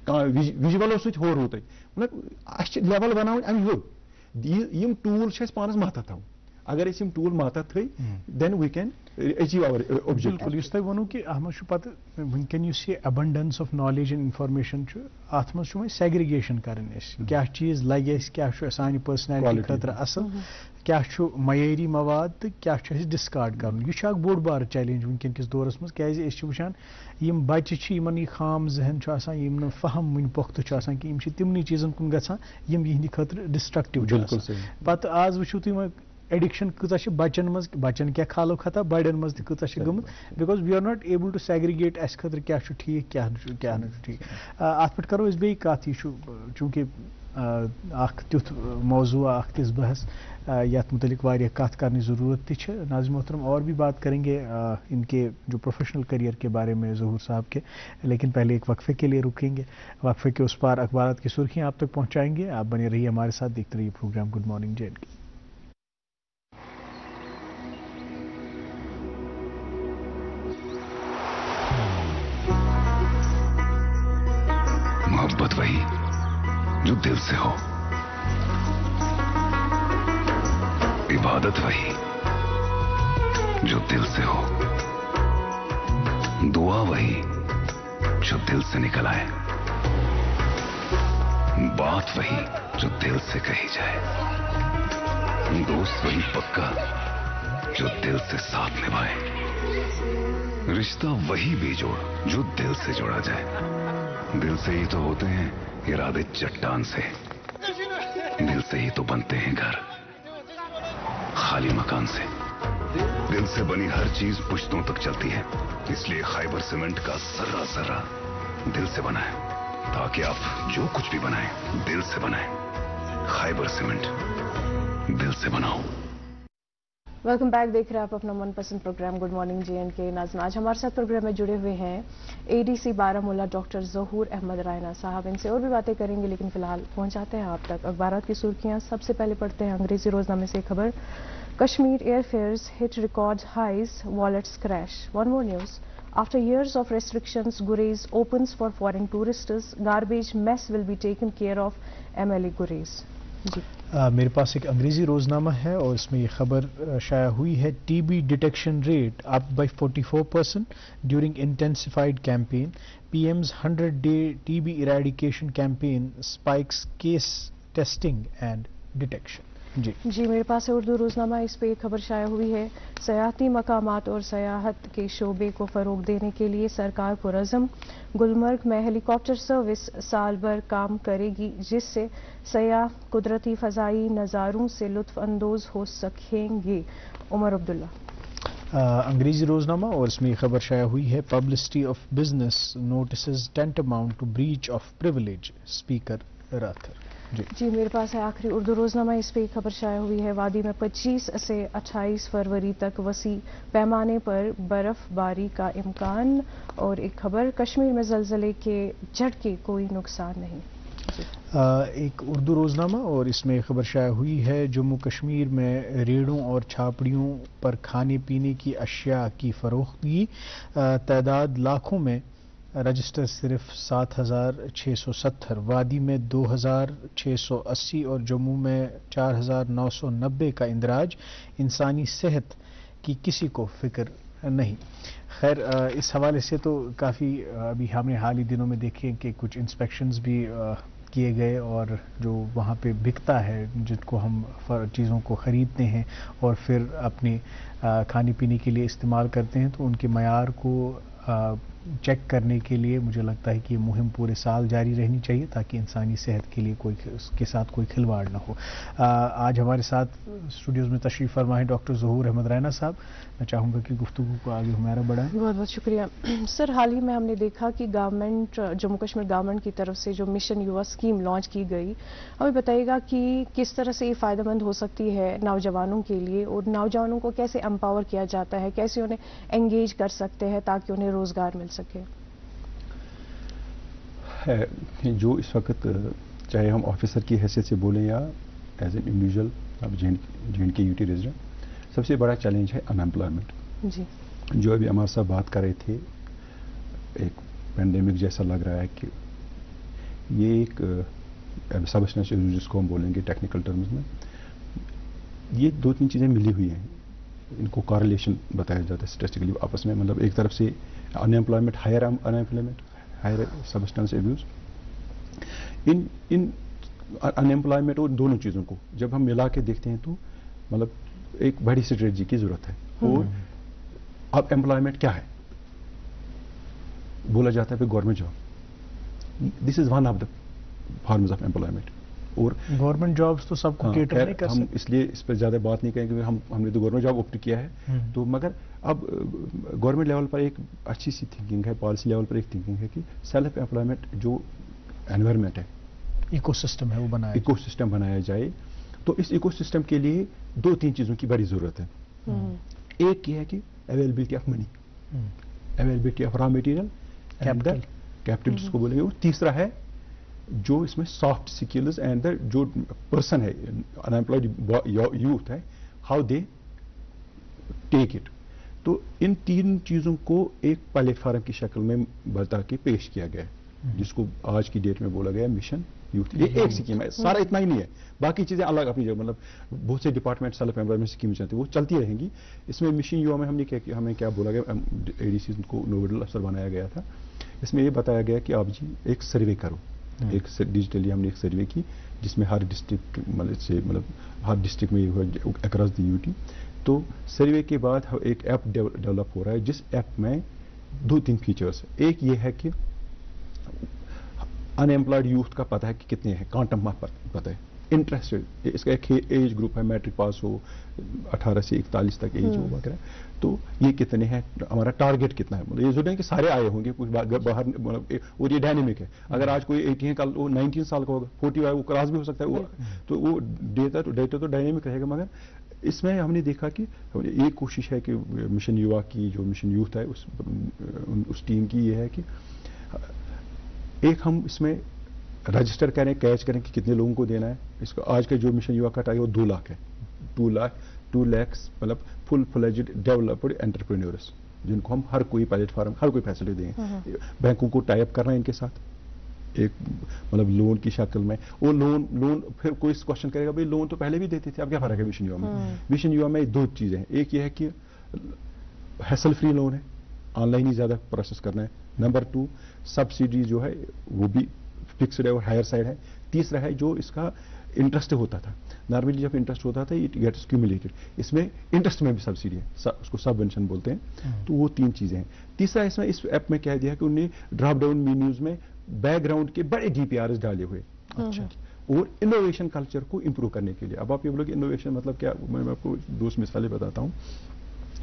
کانٛہہ وِجوَلو سۭتۍ ہورٕ تۄہہِ مطلب اَسہِ چھِ لیوَل بَناوٕنۍ اَمہِ ہیوٚر یِم ٹوٗل چھِ اَسہِ پانَس ماتحت تھاوٕنۍ اگر أسۍ یِم ٹوٗل ماتحت تھٲے دٮ۪ن وی کین أچیٖو اَوَر اوبجیکٹِو بِلکُل یُس تۄہہِ ووٚنوٕ کہِ اَتھ منٛز چھُ پَتہٕ وٕنکٮ۪ن یُس یہِ ایبنڈنس آف نالیج اینڈ اِنفارمیشن چھُ اَتھ منٛز چھُ وۄنۍ سیگریگیشن کَرٕنۍ اَسہِ کیاہ چیٖز لگہِ اَسہِ کیاہ چھُ سانہِ پٔرسنیلٹی خٲطرٕ اَصٕل کیاہ چھُ معیٲری مواد تہٕ کیاہ چھُ اَسہِ ڈِسکاڈ کَرُن یہِ چھُ اکھ بوٚڑ بارٕ چیلینج وٕنکٮ۪ن کِس دورس منٛز کیازِ أسۍ چھِ وٕچھان یِم بَچہِ چھِ یِمن یہِ خام ذہن چھُ آسان یِم نہٕ فہم وٕنہِ پۄختہٕ چھُ آسان کہِ یِم چھِ تِمنٕے چیٖزن کُن گژھان یِم یِہنٛدِ خٲطرٕ ڈِسٹرکٹِو چھِ آسان پَتہٕ آز وٕچھِو تُہۍ وۄنۍ ایڈِکشن کۭژاہ چھِ بَچن منٛز بَچن کیاہ کھالو خطا بَڑٮ۪ن منٛز تہِ کۭژاہ چھِ گٔمٕژ because we are not able to segregate اَسہِ خٲطرٕ کیاہ چھُ ٹھیٖک کیاہ نہٕ چھُ ٹھیٖک اَتھ پٮ۪ٹھ کَرو أسۍ بیٚیہِ کَتھ یہِ چھُ چوٗنٛکہِ اکھ تیُتھ موضوع اکھ تِژھ بحث یَتھ متعلق واریاہ کَتھ کرنٕچ ضروٗرت تہِ چھِ ناظرین محترم اور بھی بات کریں گے ان کے جو پروفیشنل کریئر کے بارے میں ظہور صاحب کے لیکن پہلے ایک وقفے کے لیے رکیں گے وقفے کے اس پار اخبارات کی سرخیاں آپ تک پہنچائیں گے آپ بنے رہیے ہمارے ساتھ دیکھتے رہیے programme good morning J and K محبت وہی جو دل سے ہو عبادت وہی جو دل سے ہو دعا وہی جو دل سے نکل آئے بات وہی جو دل سے کہی جائے دوست وہی پکا جو دل سے ساتھ نبھائے رشتہ وہی بیجوڑ جو دل سے جوڑا جائے دل سے ہی تو ہوتے ہیں ارادے چٹان سے دل سے ہی تو بنتے ہیں گھر خالی مکان سے دل سے بنی ہر چیز پشتوں تک چلتی ہے اس لیے خیبر سیمنٹ کا ذرہ ذرہ دل سے بنا ہے تاکہ آپ جو کچھ بھی بنائیں دل سے بنائیں خیبر سیمنٹ دل سے بناؤ ویلکم بیک دیکھ رہے ہیں آپ اپنا من پسند programme good morning J and K ناظرین آج ہمارے ساتھ پروگرام میں جڑے ہوئے ہیں اے ڈی سی بارہمولہ ڈاکٹر ظہور احمد رائنا صاحب ان سے اور بھی باتیں کریں گے لیکن فی الحال پہنچاتے ہیں آپ تک اخبارات کی سرخیاں سب سے پہلے پڑھتے ہیں انگریزی روزنامے سے خبر Kashmir air fares hit record highs wallets crash one more news After years of restrictions, Gurez opens for foreign tourists. Garbage mess will be taken care of. MLA Gurez. میرے پاس ایک انگریزی روزنامہ ہے اور اس میں یہ خبر شائع ہوئی ہے T B detection rate up by 44% during intensified campaign P M's 100-day T B eradication campaign spikes case testing and detection. جی میرے پاس ہے اردو روزنامہ اس پہ ایک خبر شائع ہوئی ہے سیاحتی مقامات اور سیاحت کے شعبے کو فروغ دینے کے لیے سرکار پرعزم گلمرگ میں ہیلی کاپٹر سروس سال بھر کام کرے گی جس سے سیاح قدرتی فضائی نظاروں سے لطف اندوز ہو سکیں گے. عمر عبداللہ. انگریزی روزنامہ اور اس میں یہ خبر شائع ہوئی ہے، publicity of business notices tantamount to breach of privilege, speaker Rather. جی میرے پاس ہے آخری اردو روزنامہ، اس پہ خبر شائع ہوئی ہے، وادی میں 25 سے 28 فروری تک وسیع پیمانے پر برف باری کا امکان، اور ایک خبر کشمیر میں زلزلے کے جھٹکے، کوئی نقصان نہیں۔ ایک اردو روزنامہ اور اس میں خبر شائع ہوئی ہے، جموں کشمیر میں ریڑھوں اور چھاپڑیوں پر کھانے پینے کی اشیاء کی فروختگی، تعداد لاکھوں میں، رجسٹر صرف 7670، وادی میں 2680 اور جموں میں 4990 کا اندراج، انسانی صحت کی کسی کو فکر نہیں۔ خیر اس حوالے سے تو کافی ابھی ہم نے حال ہی دنوں میں دیکھے کہ کچھ انسپیکشنز بھی کیے گئے، اور جو وہاں پہ بکتا ہے، جن کو ہم چیزوں کو خریدتے ہیں اور پھر اپنے کھانے پینے کے لیے استعمال کرتے ہیں، تو ان کے معیار کو چیک کرنے کے لیے مجھے لگتا ہے کہ یہ مہم پورے سال جاری رہنی چاہیے، تاکہ انسانی صحت کے لیے اس کے ساتھ کوئی کھلواڑ نہ ہو۔ آج ہمارے ساتھ اسٹوڈیوز میں تشریف فرما ہے ڈاکٹر ظہور احمد رینا صاحب، میں چاہوں گا کہ گفتگو کو آگے ہمارا بڑھائیں۔ بہت بہت شکریہ سر۔ حال ہی میں ہم نے دیکھا کہ گورنمنٹ، جموں کشمیر گورنمنٹ کی طرف سے جو مشن یووا اسکیم لانچ کی گئی، ہمیں بتائیے گا کہ کس طرح سے یہ فائدہ مند ہو سکتی ہے نوجوانوں کے لیے، اور نوجوانوں کو کیسے امپاور کیا جاتا ہے، کیسے انہیں انگیج کر سکتے ہیں تاکہ انہیں روزگار مل سکے؟ جو اس وقت چاہے ہم آفیسر کی حیثیت سے بولیں یا as an individual J and K U T resident, سب سے بڑا چیلنج ہے ان ایمپلائمنٹ۔ جی جو ابھی امار صاحب بات کر رہے تھے، ایک پینڈیمک جیسا لگ رہا ہے کہ یہ ایک سبسٹینس ایبیوز جس کو ہم بولیں گے ٹیکنیکل ٹرمز میں، یہ دو تین چیزیں ملی ہوئی ہیں، ان کو کارلیشن بتایا جاتا ہے اسٹیٹسٹیکلی آپس میں، مطلب ایک طرف سے unemployment, higher unemployment, higher substance abuse, ان ان ایمپلائمنٹ اور دونوں چیزوں کو جب ہم ملا کے دیکھتے ہیں تو مطلب ایک بڑی اسٹریٹجی کی ضرورت ہے۔ اور اب ایمپلائمنٹ کیا ہے؟ بولا جاتا ہے کہ government job, this is one of the forms of employment, اور گورنمنٹ جابس تو سب کو کیٹر نہیں کر ہم اس لیے اس پہ زیادہ بات نہیں کریں کہ ہم نے تو گورنمنٹ جاب آپٹ کیا ہے، تو مگر اب گورنمنٹ لیول پر ایک اچھی سی تھنکنگ ہے، پالیسی لیول پر ایک تھنکنگ ہے کہ سیلف ایمپلائمنٹ جو انوائرمنٹ ہے، ایکو سسٹم ہے، وہ بنایا ایکو سسٹم بنایا جائے۔ تو اس ایکو سسٹم کے لیے دو تین چیزوں کی بڑی ضرورت ہے۔ ایک یہ ہے کہ availability of money, availability of raw material, capital جس کو بولیں گے، اور تیسرا ہے جو اس میں سافٹ سکلز اینڈ جو پرسن ہے ان ایمپلائڈ یوتھ ہے، ہاؤ دے ٹیک اٹ۔ تو ان تین چیزوں کو ایک پلیٹ فارم کی شکل میں بتا کے پیش کیا گیا ہے، جس کو آج کی ڈیٹ میں بولا گیا مشن یوتھ۔ یہ ایک اسکیم ہے، سارا اتنا ہی نہیں ہے، باقی چیزیں الگ اپنی جگہ، مطلب بہت سے ڈپارٹمنٹ سیلف ایمپلائمنٹ اسکیم چلتی ہیں، وہ چلتی رہیں گی۔ اس میں مشن یووا میں ہمیں کیا بولا گیا، اے ڈی سی کو نوڈل افسر بنایا گیا تھا، اس میں یہ بتایا گیا کہ آپ جی ایک سروے کرو، ایک ڈیجیٹلی ہم نے ایک سروے کی جس میں ہر ڈسٹرکٹ مطلب ہر ڈسٹرکٹ میں اکراس دی یو ٹی۔ تو سروے کے بعد ایک ایپ ڈیولپ ہو رہا ہے، جس ایپ میں دو تین فیچرز، ایک یہ ہے کہ ان ایمپلائڈ یوتھ کا پتہ ہے کہ کتنے ہیں، کانٹم پتہ ہے، انٹرسٹڈ، اس کا ایک ایج گروپ ہے، میٹرک پاس ہو، 18 سے 41 تک ایج ہو وغیرہ، تو یہ کتنے ہیں، ہمارا ٹارگیٹ کتنا ہے، مطلب یہ ضروری ہے کہ سارے آئے ہوں گے، کچھ باہر، اور یہ ڈائنامک ہے، اگر آج کوئی 18 ہے، کل وہ 19 سال کا ہوگا، 40 ہے، وہ کراس بھی ہو سکتا ہے، تو وہ ڈیٹا تو ڈائنامک رہے گا۔ مگر اس میں ہم نے دیکھا کہ ایک کوشش ہے کہ مشن یووا کی، جو مشن یوتھ ہے اس ٹیم کی، یہ ہے کہ ایک ہم اس میں رجسٹر کریں، کیچ کریں کہ کتنے لوگوں کو دینا ہے۔ اس کو آج کا جو مشن یووا کا ٹارگیٹ وہ 2 لاکھ ہے، 2 لاکھ مطلب فل فلیجڈ ڈیولپڈ انٹرپرینورس، جن کو ہم ہر کوئی پلیٹ فارم، ہر کوئی فیسلٹی دیں گے۔ بینکوں کو ٹائی اپ کرنا ہے ان کے ساتھ ایک مطلب لون کی شکل میں، اور لون پھر کوئی کوشچن کرے گا بھائی لون تو پہلے بھی دیتے تھے، اب کیا فرق ہے مشن یووا میں؟ مشن یووا میں 2 چیزیں ہیں، ایک یہ ہے کہ ہیسل فری لون ہے، آن لائن ہی زیادہ پروسیس کرنا ہے، نمبر 2 سبسڈی جو ہے وہ بھی فکسڈ ہے اور ہائر سائڈ ہے، تیسرا ہے جو اس کا انٹرسٹ ہوتا تھا، نارملی جب انٹرسٹ ہوتا تھا اٹ گیٹس کیومولیٹڈ، اس میں انٹرسٹ میں بھی سبسڈی ہے، اس کو سبونشن بولتے ہیں۔ تو وہ 3 چیزیں ہیں۔ تیسرا اس میں اس ایپ میں کہہ دیا کہ انہوں نے ڈراپ ڈاؤن مینیوز میں بیک گراؤنڈ کے بڑے ڈی پی آرز ڈالے ہوئے، اور انوویشن کلچر کو امپروو کرنے کے لیے۔ اب آپ یہ بولو کہ انوویشن مطلب کیا، میں آپ کو 2 مثالیں بتاتا ہوں۔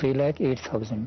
3,08,000,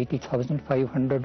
80,500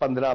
15,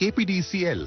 KPDCL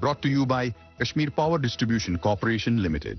Brought to you by Kashmir Power Distribution Corporation Limited।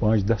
5-10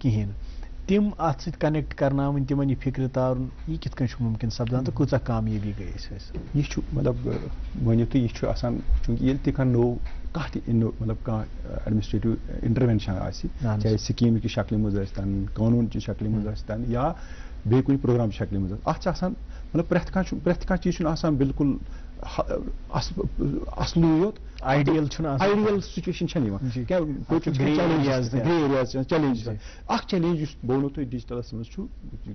کہین تم ات ست کنیکٹ کرناون تمن یہ فکر تارن یہ کت کن ممکن سپدان تو کۭژاہ کامیابی گئی یہ مطلب ؤنِو تُہۍ یہِ چھُ آسان چوٗنٛکہِ ییٚلہِ تہِ کانٛہہ نوٚو کانٛہہ تہِ مطلب کانٛہہ ایڈمنسٹریٹِو انٹروینشن آسہِ چاہے سکیٖم کہِ شکلہِ منٛز ٲسۍ تن قونوٗن چہِ شکلہِ منٛز ٲسۍ تن یا بیٚیہِ کُنہِ پروگرام چہِ شکلہِ منٛز اتھ چھِ آسان مطلب پرٛٮ۪تھ کانٛہہ چیٖز چھُنہٕ آسان بالکل اصلٕے یوت آیڈیل چھُنہٕ آسان آیڈیل سچویشن چھنہٕ یِوان چیلینج اکھ چیلینج یُس بہٕ وَنو تۄہہِ ڈِجٹلس منٛز چھُ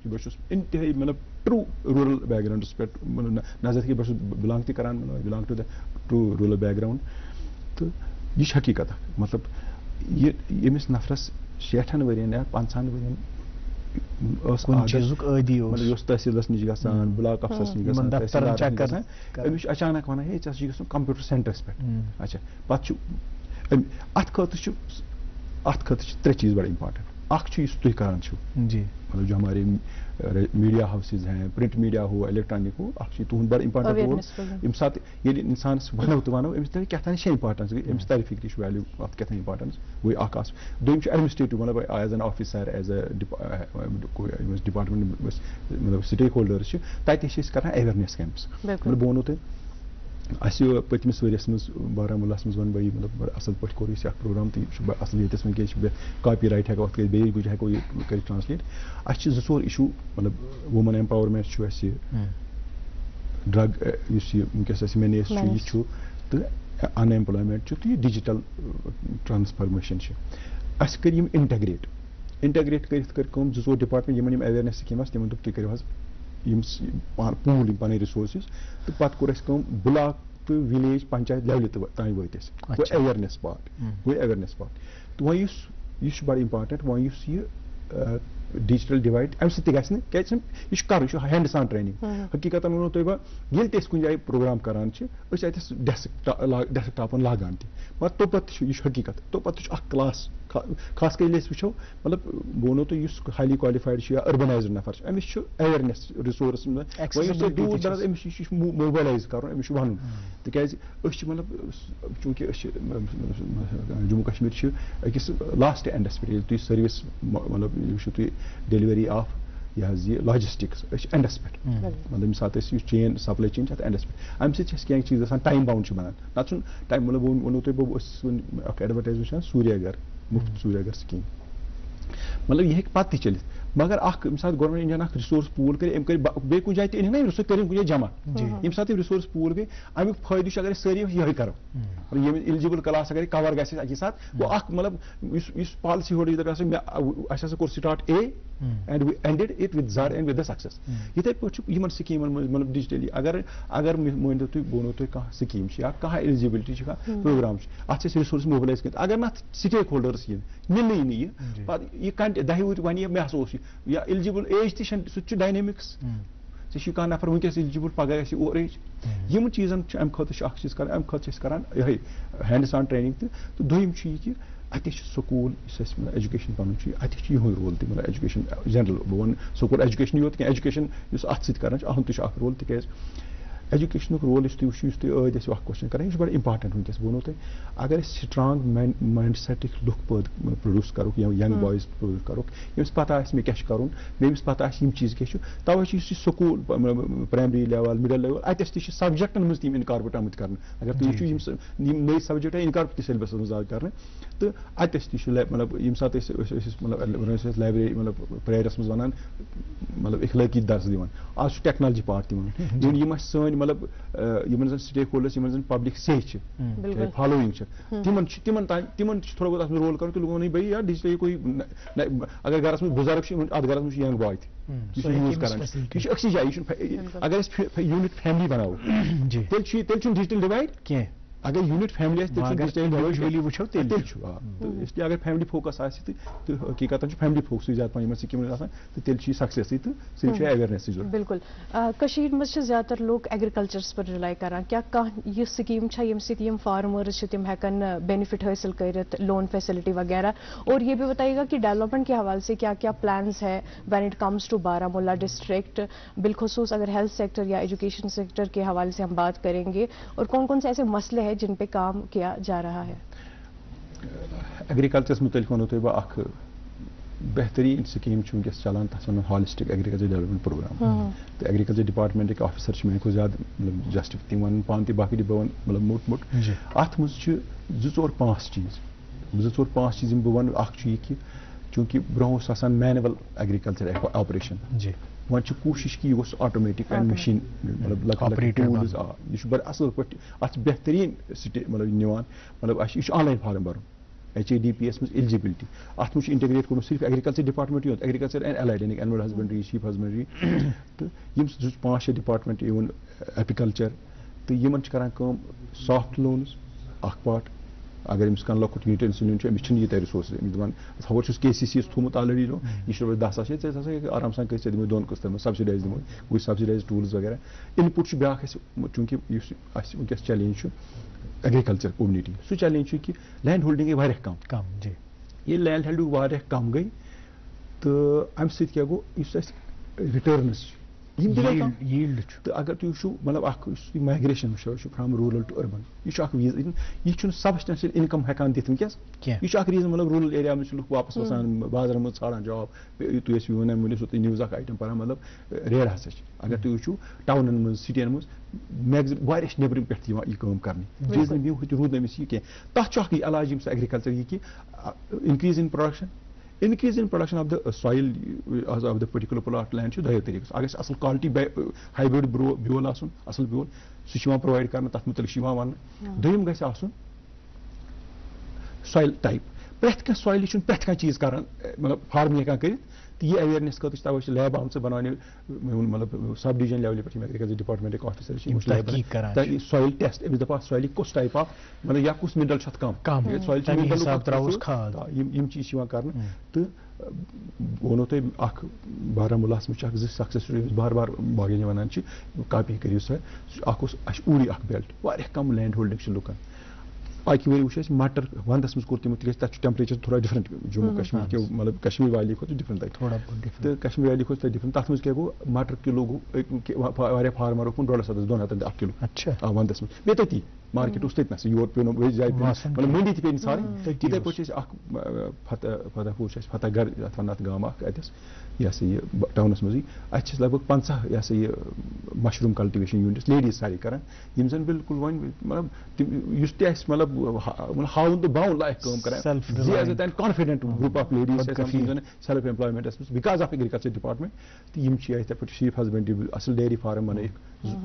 بہٕ چھُس انتہٲیی مطلب ٹروٗ روٗرل بیک گراوُنڈس پٮ۪ٹھ نظر کہِ بہٕ چھُس بِلانگ تہِ کران بِلانگ ٹُو د ٹروٗ روٗرل بیک گراوُنڈ تہٕ یہِ چھِ حقیٖقت اکھ مطلب یہِ ییٚمِس نفرس 60 ؤرین یا 50 ؤرین مطلب یہِ اوس تحصیلس نِش گژھان بلاک افسرس نِش گژھان أمِس چھُ اچانک ونان ہے ژےٚ چھُ گژھُن کمپیوٗٹر سینٹرس پٮ۪ٹھ اچھا پتہٕ چھُ اتھ خٲطرٕ چھِ 3 چیٖز بڑٕ امپارٹنٹ اکھ چھُ یُس تُہۍ کران چھِو مطلب جو ہمارے میڈیا ہاؤسز ہیں پرنٹ میڈیا ہو الیکٹرانک ہو اکھ چھُ تُہُنٛد بڑٕ امپارٹنٹ رول ییٚمہِ ساتہٕ ییٚلہِ انسانس ونو تہٕ ونو أمِس ترِ کیٛاہ تام چھےٚ امپارٹنس أمِس ترِ فکرِ چھُ ویلیوٗ اتھ کیٛاہ تام امپارٹنس گوٚو اکھ آسہِ دوٚیِم چھُ ایڈمنسٹریٹِو مطلب as an officer as a department مطلب سٹیک ہولڈٲرٕس چھِ تتہِ چھِ أسۍ کران ایویرنیس کیمپٕس مطلب بہٕ ونو تۄہہِ اَسہِ پٔتمِس ؤریَس منٛز بارہمولاہس منٛز وَنہٕ بہٕ یہِ مطلب بڑٕ اَصٕل پٲٹھۍ کوٚر اَسہِ اکھ پروگرام تہٕ یہِ چھُ بڑٕ اَصٕل ییٚتٮ۪س وٕنکٮ۪س چھِ کاپی رایٹ ہٮ۪کو اَتھ کٔرِتھ بیٚیہِ گوٚو ہٮ۪کو یہِ کٔرِتھ ٹرانسلیٹ اَسہِ چھِ 2-4 اِشوٗ مطلب وومن ایمپاورمنٹ چھُ اَسہِ ڈرگ یُس یہِ وٕنکٮ۪س اَسہِ مینیس چھُ یہِ چھُ تہٕ ان ایمپلایمنٹ چھُ تہٕ یہِ ڈِجٹل ٹرانسفارمیشن چھِ اَسہِ کٔرۍ یِم انٹگریٹ کٔرِتھ کٔر کٲم 2-4 ڈپارٹمنٹ یِمن یِم ایویرنیس سکیٖم آسہٕ تِمن دوٚپ تُہۍ کٔرِو حظ یِم پوٗل یِم پنٕنۍ رِسورسز تہٕ پتہٕ کوٚر اَسہِ کٲم بلاک تہٕ وِلیج پنچایت لیولہِ تام وٲتۍ أسۍ گوٚو ایویرنیس پارٹ تہٕ وۄنۍ یُس چھُ بڑٕ امپارٹنٹ وۄنۍ یُس یہِ ڈِجٹل ڈِوایڈ اَمہِ سۭتۍ تہِ گژھِ نہٕ کیازِ یہِ چھُ کرُن یہِ چھُ ہینڈس آن ٹرینِنگ حقیٖقتن وَنو تۄہہِ بہٕ ییٚلہِ تہِ أسۍ کُنہِ جایہِ پروگرام کران چھِ أسۍ چھِ اَتٮ۪س ڈیسک ٹاپن لاگان تہِ مگر توپتہٕ تہِ چھُ یہِ چھُ حقیٖقت توپتہٕ تہِ چھُ اکھ کلاس خاص کر ییٚلہِ أسۍ وٕچھو مطلب بہٕ وَنو تۄہہِ یُس ہایلی کالِفایڈ چھُ یا أربنایزٕڈ نفر چھُ أمِس چھُ ایویرنیس رِسورس دوٗر دراز أمِس یہِ چھُ موبلایز کرُن أمِس چھُ وَنُن تِکیازِ أسۍ چھِ مطلب چوٗنٛکہِ أسۍ چھِ جموں کشمیٖر چھِ أکِس لاسٹ اینڈس پٮ۪ٹھ ییٚلہِ تُہۍ سٔروِس مطلب وٕچھِو تُہۍ ڈیلؤری آف یہِ حظ یہِ لاجِسٹِکس أسۍ چھِ اینڈس پٮ۪ٹھ مطلب ییٚمہِ ساتہٕ أسۍ یُس چین سپلاے چین چھِ اتھ اینڈس پٮ۪ٹھ اَمہِ سۭتۍ چھِ اَسہِ کینٛہہ چیٖز آسان ٹایم باوُنٛڈ چھُ بنان نتہٕ چھُنہٕ ٹایم مطلب ووٚنو تۄہہِ بہٕ ٲسٕس اکھ ایڈوَٹایز وٕچھان سوٗریا گر مُفت سوٗریا گر سکیٖم مطلب یہِ ہیٚکہِ پتہٕ تہِ چٔلِتھ مگر اکھ ییٚمہِ ساتہٕ گورمینٹ انڈین اکھ رِسورس پوٗل کرِ أمۍ کٔرۍ بیٚیہِ کُنہِ جایہِ تہِ أنِکھ نا سُہ کٔرِنۍ کُنہِ جایہِ جمع ییٚمہِ ساتہٕ یِم رِسورس پوٗل گٔے امیُک فٲیدٕ چھُ اگر أسۍ سٲری یِہوے کرو یِم ایلجبل کلاس اگر کور گژھِ اکی ساتہٕ گوٚو اکھ مطلب یُس پالسی ہولڈر دَپہِ آسان اَسہِ ہسا کوٚر start a and we ended it with زر اینڈ وِد د سکسس یِتھٕے پٲٹھۍ چھُ یِمن سکیٖمن منٛز مطلب ڈِجٹلی اگر مٲنۍتو تُہۍ بہٕ وَنو تۄہہِ کانٛہہ سکیٖم چھِ یا کانٛہہ ایلجبلٹی چھِ کانٛہہ پروگرام چھُ اتھ چھِ أسۍ رِسورس موبلایز کٔرِتھ اگر نہٕ اتھ سٹیک ہولڈٲرٕس یِن مِلنٕے نہٕ یہِ پتہٕ یہِ 10 وُہٕرۍ وَنہِ مےٚ ہسا اوس یہِ یا ایلجبل ایج تہِ چھنہٕ سُہ تہِ چھُ ڈاینامکس ژےٚ چھُ کانٛہہ نفر وٕنکیٚس ایلجبل پگاہ گژھِ اوور ایج یِم چیٖزن چھِ امہِ خٲطرٕ چھُ اکھ چیٖز کران امہِ خٲطرٕ چھِ أسۍ کران یِہے ہینڈس آن ٹرینِنگ تہٕ دوٚیِم چھُ یہِ کہِ اتہِ چھُ سکوٗل یُس اَسہِ مطلب ایجوکیشن پنُن چھُ اتہِ چھُ یِہُے رول تہِ مطلب ایجوکیشن جنرل بہٕ وَنہٕ سکوٗل ایجوکیشن یوت کینٛہہ ایجوکیشن یُس اتھ سۭتۍ کران چھُ اَہم تہِ چھُ اکھ رول تِکیازِ ایجوکیشنُک رول یُس تُہۍ وٕچھِو یُس تُہۍ ٲدۍ ٲسِو اکھ کوسچن کران یہِ چھُ بڑٕ امپارٹنٹ وٕنکیٚس بہٕ وَنو تۄہہِ اگر أسۍ سٹرانگ مایِنڈ سیٹٕکۍ لُکھ پٲدٕ پرٛوڈیوٗس کروکھ یا ینگ بایز پرٛوڈیوٗس کروکھ ییٚمِس پتہ آسہِ مےٚ کیاہ چھُ کرُن ییٚمِس پتہ آسہِ یِم چیٖز کیاہ چھُ توے چھُ یُس یہِ school primary level middle level اتٮ۪س تہِ چھِ سبجکٹن منٛز تہِ یِم انکارپوریٹ آمٕتۍ کرنہٕ اگر تُہۍ وٕچھِو یِم نٔے سبجکٹ انکارپوریٹ تہِ سیلبسس منٛز آز کرنہٕ تہٕ اتٮ۪س تہِ چھُ مطلب ییٚمہِ ساتہٕ أسۍ مطلب لایبرری مطلب پریرس منٛز ونان مطلب اخلٲقی درس دِوان آز چھُ ٹیکنالجی پارٹ تہِ ونان یِم اَسہِ سٲنۍ مطلب یِمن زن سٹیک ہولڈٲرٕس یِمن زن پبلک سے چھِ فالویِنگ چھِ تِمن چھُ تھوڑا بہت اتھ منٛز رول کرُن تہٕ لوٗکن وَنٕنۍ بھائی یا ڈِجٹلی کوئی اگر گرس منٛز بُزرگ چھِ اتھ گرس منٛز چھُ ینگ باے تہِ یُس یوٗز کران چھُ یہِ چھُ أکسٕے جایہِ یہِ چھُنہٕ اگر أسۍ یوٗنٹ فیملی بناوو تیٚلہِ چھُنہٕ ڈِجٹل ڈِوایڈ کینٛہہ اگر یوٗنٹ فیملی آسہِ تیٚلہِ وٕچھو تیٚلہِ چھُ تہٕ اِسلیے اگر فیملی فوکس آسہِ تہٕ حقیٖقتن چھُ فیملی فوکسٕے زیادٕ پہن یِمن سکیٖمن آسان تہٕ تیٚلہِ چھُ یہِ سکسیسٕے تہٕ سُہ چھُ ایویرنیسٕے ضروٗرت بالکل کٔشیٖرِ منٛز چھِ زیادٕ تر لوٗکھ ایگرِکلچرس پٮ۪ٹھ رِلاے کران کیٛاہ کانٛہہ یہِ سکیٖم چھا ییٚمہِ سۭتۍ یِم فارمٲرٕز چھِ تِم ہٮ۪کن بینِفٹ حٲصِل کٔرِتھ لون فیسلٹی وغیرہ اور یہ بھی بتائیے گا کہ ڈیولپمنٹ کے حوالے سے کیا کیا پلانس ہے when it comes to Baramulla district بالخصوص اگر ہیلتھ سیکٹر یا ایجوکیشن سیکٹر کے حوالے سے ہم بات کریں گے اور کون کون سے ایسے مسئلے ہیں جن پہ کام کیا جا رہا ہے ایگریکلچرس متعلق ونو تۄہہِ بہٕ اکھ بہترین سکیم ونکس چلان تک ونان ہالسٹک ایگریکلچر ڈیولپمنٹ پروگرام تو ایگریکلچر ڈپارٹمنٹ آفیسر میں زیادہ مطلب جسٹ تم ون پان تہ باقی بہ ون مطلب موٹ موٹ ات مز 2-4-5 چیز 2-4-5 چیز بہ ون اخ یہ کہ چونکہ برونٛہہ اوس آسان مینول ایگریکلچر آپریشن ون کوشش کہ یہ گوس آٹومیٹک اینڈ مشین مطلب ٹولز یہ بڑا اصل پہ ات بہترین مطلب نوان مطلب یہ آن لائن فارم بھرن HADPS مز ایلجبلٹی ات مجھ انٹیگریٹ کورمت صرف ایگریکلچر ڈپارٹمنٹ یوت ایگریکلچر اینڈ الائڈ یعنی اینیمل ہسبنڈری شیپ ہسبنڈری تو یم 5-6 ڈپارٹمنٹ ایون ایپیکلچر تو یمن کران کام سافٹ لونز اخ پارٹ اگر امس کان لۄکُٹ یوٹینسل نیُن چھُ أمِس چھُنہٕ ییٖتیٛاہ رِسورسز أمِس دپان ہور چھُس KCC یس تھوٚمُت آلریڈی لون یہِ چھُ رۄپیس 10,000 ژےٚ ہسا ہیٚکہِ آرام سان کٔرِتھ ژےٚ دِمو 2 قٕسطن منٛز سبسڈایز دِمو گوٚو سبسڈایز ٹوٗلز وغیرہ اِنپُٹ چھُ بیٛاکھ اَسہِ چوٗنٛکہِ یُس اَسہِ وٕنکیٚس چیلینج چھُ ایگریکلچر کومنٹی سُہ چیلینج چھُ کہِ لینڈ ہولڈنگ گٔے واریاہ کم ییٚلہِ لینڈ ہولڈنگ واریاہ کم گٔے تہٕ اَمہِ سۭتۍ کیٛاہ گوٚو یُس اَسہِ رِٹٲرنٕز چھِ یِم تہٕ اگر تُہۍ وٕچھِو مطلب اکھ یُس یہِ مایگریشن وٕچھو چھُ فرام روٗرل ٹُو أربن یہِ چھُ اکھ یہِ چھُنہٕ سبسٹینشل انکم ہٮ۪کان دِتھ وٕنکیٚس یہِ چھُ اکھ ریٖزن مطلب روٗرل ایریا منٛز چھِ لُکھ واپس وسان بازرن منٛز ژھانڈان جاب تُہۍ ٲسِو ونان ؤنِو تُہۍ نِوٕز اکھ آیٹم پران مطلب ریڈ ہسا چھِ اگر تُہۍ وٕچھِو ٹاونن منٛز سٹین منٛز میگزِم واریاہ چھِ نیبرِم پٮ۪ٹھ یِوان یہِ کٲم کرنہِ ریٖزن یہِ روٗد نہٕ أمِس یہِ کینٛہہ تتھ چھُ اکھ علاج ییٚمہِ سۭتۍ ایگریکلچر یہِ کہِ increase in production increase in production of the soil of the particular plot land چھُ 2 طریقس اگر اصل quality hybrid بیول آسُن اصل بیول سُہ چھُ یِوان پرووایڈ کرنہٕ تتھ متعلق چھُ یِوان وننہٕ دوٚیِم گژھِ آسُن سویل ٹایپ پرٛٮ۪تھ کانٛہہ سویل چھُنہٕ پرٛٮ۪تھ کانٛہہ چیٖز کران مطلب فارمنگ ہٮ۪کان کٔرِتھ تہٕ یہِ اویرنیس خٲطرٕ چھِ تَوے چھِ لیب آمژٕ بناونہِ مطلب سب ڈِوجن لیولہِ پٮ۪ٹھ یِم ایگریکلچر ڈپارٹمنٹٕکۍ آفیسر چھِ سویل ٹیسٹ أمِس دپان سویلٕکۍ کُس ٹایپ آف مطلب یا کُس مِنرل چھُ اَتھ کم سویل یِم چیٖز چھِ یِوان کرنہٕ تہٕ بہٕ وَنو تۄہہِ اکھ بارہمولاہس منٛز چھِ اکھ 2 سکسیس سٹوری بار بار باقین ونان چھِ کاپی کٔرِو سا اکھ اوس اَسہِ چھُ اوٗڑی اکھ بیلٹ واریاہ کم لینڈ ہولڈنگ چھِ لُکن اکہِ ؤری وٕچھ اَسہِ مٹر ونٛدس منٛز کوٚر تِمو تِکیٛازِ تتھ چھُ ٹیمپریچر تھوڑا ڈِفرنٹ جموں کشمیٖر کیو مطلب کشمیٖر ویلی کھۄتہٕ ڈِفرنٹ تتہِ تہٕ کشمیٖر ویلی کھۄتہٕ تتہِ ڈِفرنٹ تتھ منٛز کیٛاہ گوٚو مٹر کِلوٗ گوٚو واریاہ فارمر اوٚپُن 200-200 اکھ کِلوٗ ونٛدس منٛز بیٚیہِ تٔتی مارکیٹ اوس تٔتۍ نسٕے یور پیٚو نہٕ بیٚیہِ جایہِ مطلب مٔنڈی تہِ پیٚیہِ نہٕ ژھانڈٕنۍ تِتھے پٲٹھۍ چھِ أسۍ اکھ فتح پوٗر چھِ اَسہِ فتح گڑھ یتھ ونان اَتھ گام اکھ اتٮ۪س یہِ ہسا یہِ ٹاونس منٛزٕے اَتہِ چھِ لگ بگ 50 یہِ ہسا یہِ مشروٗم کلٹِویشن یوٗنٹس لیڈیٖز سارے کران یِم زن بالکل وۄنۍ مطلب یُس تہِ اَسہِ مطلب ہاوُن تہٕ باوُن لایق کٲم کران کانفیڈنٹ گروپ آف لیڈیٖز یِم زن سیلف ایمپلایمنٹس منٛز بِکاز آف ایگریکلچر ڈپارٹمنٹ تہٕ یِم چھِ یِتھے پٲٹھۍ شیٖپ ہسبنڈری اصل ڈیری فارم بنٲیِکھ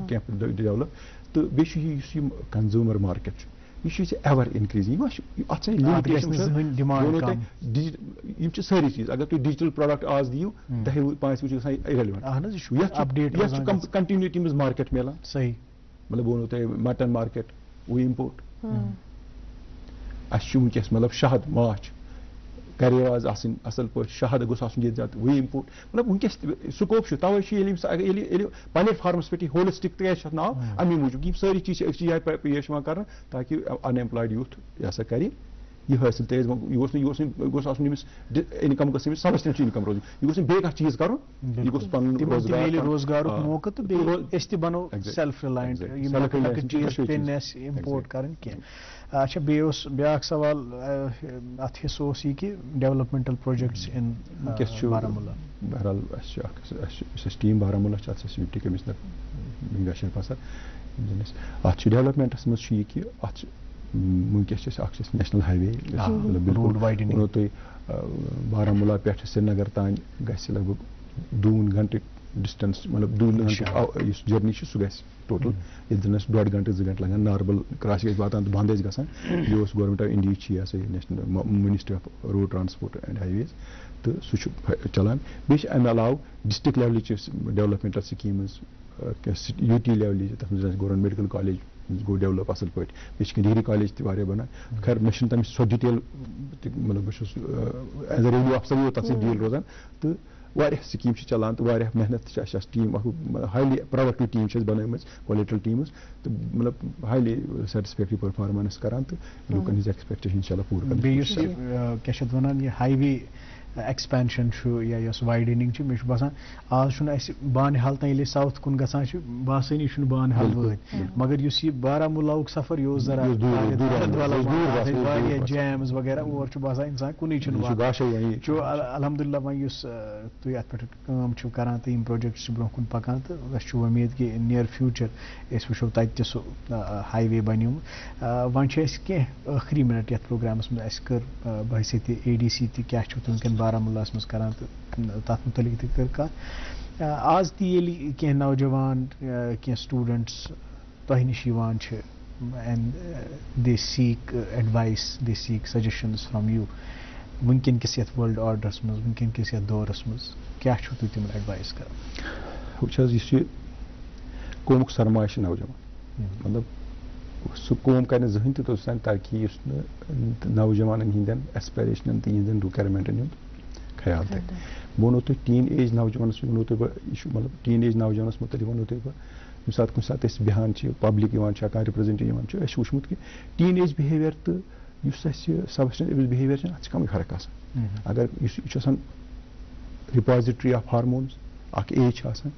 کینٛہہ ڈیولپ تہٕ بیٚیہِ چھُ یُس یِم کنزیوٗمر مارکیٹ چھُ یہِ چھُ ایور انکریزنگ اتھ چھِ یِم چھِ سٲری چیٖز اگر تُہۍ ڈِجٹل پروڈکٹ آز دِیِو 10-5 ؤری گژھان اِریلیونٹ کنٹِنیوٹی منٛز مارکیٹ میلان صحیح مطلب بہٕ وَنو تۄہہِ مٹن مارکیٹ وی اِمپورٹ اَسہِ چھُ وٕنکیٚس مطلب شہد ماچھ گرے آز آسٕنۍ اصل پٲٹھۍ شہد گوٚژھ آسُن ییٚتہِ زیادٕ وی اِمپورٹ مطلب وٕنکیٚس سکوپ چھُ تَوے چھُ ییٚلہِ پنٕنہِ فارمس پٮ۪ٹھ یہِ ہولسٹک تِکیٛازِ چھُ اَتھ ناو اَمے موٗجوٗب یِم سٲری چیٖز چھِ أکسٕے جایہِ پیش یِوان کرنہٕ تاکہِ ان ایمپلایڈ یوٗتھ یہِ ہسا کرِ یہِ حٲصِل تِکیٛازِ یہِ گوٚژھ آسُن أمِس اِنکم گٔژھ أمِس سبسٹینشل اِنکم روزٕنۍ یہِ گوٚژھ نہٕ بیٚیہِ کانٛہہ چیٖز کرُن یہِ گوٚژھ پنُن روزگارُک موقعہٕ تہٕ بیٚیہِ أسۍ تہِ بنو سیلف رِلاینٹ یِم چیٖز پیٚنۍ نہٕ اَسہِ اِمپورٹ کرٕنۍ کینٛہہ اچھا بیٚیہِ اوس بیٛاکھ سوال اتھ حصہٕ اوس یہِ کہِ ڈیولپمنٹل پروجیکٹس ان بارہمولہ بہرحال اَسہِ چھُ اکھ یُس اَسہِ ٹیٖم بارہمولہ چھُ اَتھ چھِ اَسہِ ڈپٹی کمشنر گنگا شریف آسان اتھ چھُ ڈیولپمنٹس منٛز چھُ یہِ کہِ اتھ چھُ وٕنکیٚس چھِ اکھ نیشنل ہاے وے بالکل تُہۍ بارہمولہ پٮ۪ٹھ سرینگر تانۍ گژھِ لگ بگ 2 گنٹہٕ ڈسٹنس مطلب 2 گنٹہٕ یُس جرنی چھِ سُہ گژھِ ٹوٹل ییٚلہِ زن اَسہِ 1.5 گنٹہٕ 2 گنٹہٕ لگان ناربل کراس ٲسۍ واتان تہٕ بنٛد ٲسۍ گژھان یہِ اوس گورمنٹ آف انڈیا چھِ یہِ ہسا یہِ national ministry of road transport and ہاے ویز تہٕ سُہ چھُ چلان بیٚیہِ چھِ امہِ علاوٕ ڈسٹرکٹ لیولہِ چھِ ڈیولپمنٹل سکیٖمٕز یوٗ ٹی لیولہِ تتھ منٛز آسہِ گورمنٹ میڈیکل کالیج گوٚو ڈیولپ اصل پٲٹھۍ بیٚیہِ چھِ کینٛہہ ڈگری کالیج تہِ واریاہ بنان خیر مےٚ چھُنہٕ تَمِچ سۄ ڈِٹیل مطلب بہٕ چھُس ایز اے ریویو افسر یوت تتھ سۭتۍ ڈیٖل روزان تہٕ واریاہ سکیٖم چھِ چلان تہٕ واریاہ محنت تہِ چھِ اَسہِ ٹیٖم اکھ ہایلی پروڈکٹِو ٹیٖم چھِ اَسہِ بنٲومٕژ کولیٹرل ٹیٖمٕز تہٕ مطلب ہایلی سیٹسفیکٹری پٔرفارمنس کران تہٕ لوٗکن ہٕنٛز ایکسپیکٹیشن انشاء اللہ پوٗرٕ کران بیٚیہِ یُس یہِ کیاہ چھِ اَتھ وَنان یہِ ہاے وے ایکسپینشن یا یس وائڈننگ مے باسان آج بانہ حال تین ساؤتھ کن گژھان باسانی بانہ حال وٲتۍ مگر اس یہ بارہمولہ سفر یہ ذرا جیمز وغیرہ اور باسان انسان کُنی الحمدللہ وۄنۍ یُس تُہۍ اتھ پٮ۪ٹھ کٲم چھِو کران تہٕ یِم پروجیکٹس چھِ برونٛہہ کُن پکان تہٕ اَسہِ چھُ وۄمید کہِ نِیر فیوٗچر أسۍ وٕچھو تتہِ تہِ سُہ ہاے وے بنیومُت وۄنۍ چھِ أسۍ کینٛہہ ٲخری منٹ یتھ پروگرامس منٛز اَسہِ کٔر بحثیت ADC تہِ کیاہ چھُو تُہۍ وٕنکٮ۪ن بارہمولاہس منٛز کران تہٕ تتھ متعلق تہِ کٔر کتھ آز تہِ ییٚلہِ کینٛہہ نوجوان کینٛہہ سٹوٗڈنٹس تۄہہِ نِش یِوان چھِ and they seek advice they seek suggestions from you ونکٮ۪ن کِس یتھ ورلڈ آرڈرس منٛز ونکٮ۪ن کِس یتھ دورس منٛز کیاہ چھُو تُہۍ تِمن ایڈوایس کران؟ وٕچھ حظ یُس یہِ قومُک سرمایہ چھُ نوجوان مطلب سُہ قوم کرِ نہٕ زٕہٕنۍ تہِ توٚتام ترقی یُس نہٕ نوجوانن ہٕنٛدٮ۪ن ایسپریشنن تہٕ یِہنٛدٮ۪ن رِکوایرمنٹن ہُنٛد خیال تھاوِ بہٕ وَنو تۄہہِ ٹیٖن ایج نوجوانس وَنو تۄہہِ بہٕ یہِ چھُ مطلب ٹیٖن ایج نوجوانس متعلق وَنو تۄہہِ بہٕ ییٚمہِ ساتہٕ کُنہِ ساتہٕ أسۍ بیٚہوان چھِ پبلِک یِوان چھِ کانٛہہ رِپرٛزنٹیٹِو یِوان چھُ اَسہِ چھُ وٕچھمُت کہِ ٹیٖن ایج بِہیویَر تہٕ یُس اَسہِ سبسٹنس ایبیوٗز بِہیویَر چھِ اَتھ چھِ کمٕے فرق آسان اگر یُس یہِ چھُ آسان رِپازِٹری آف ہارمونز اکھ ایج چھِ آسان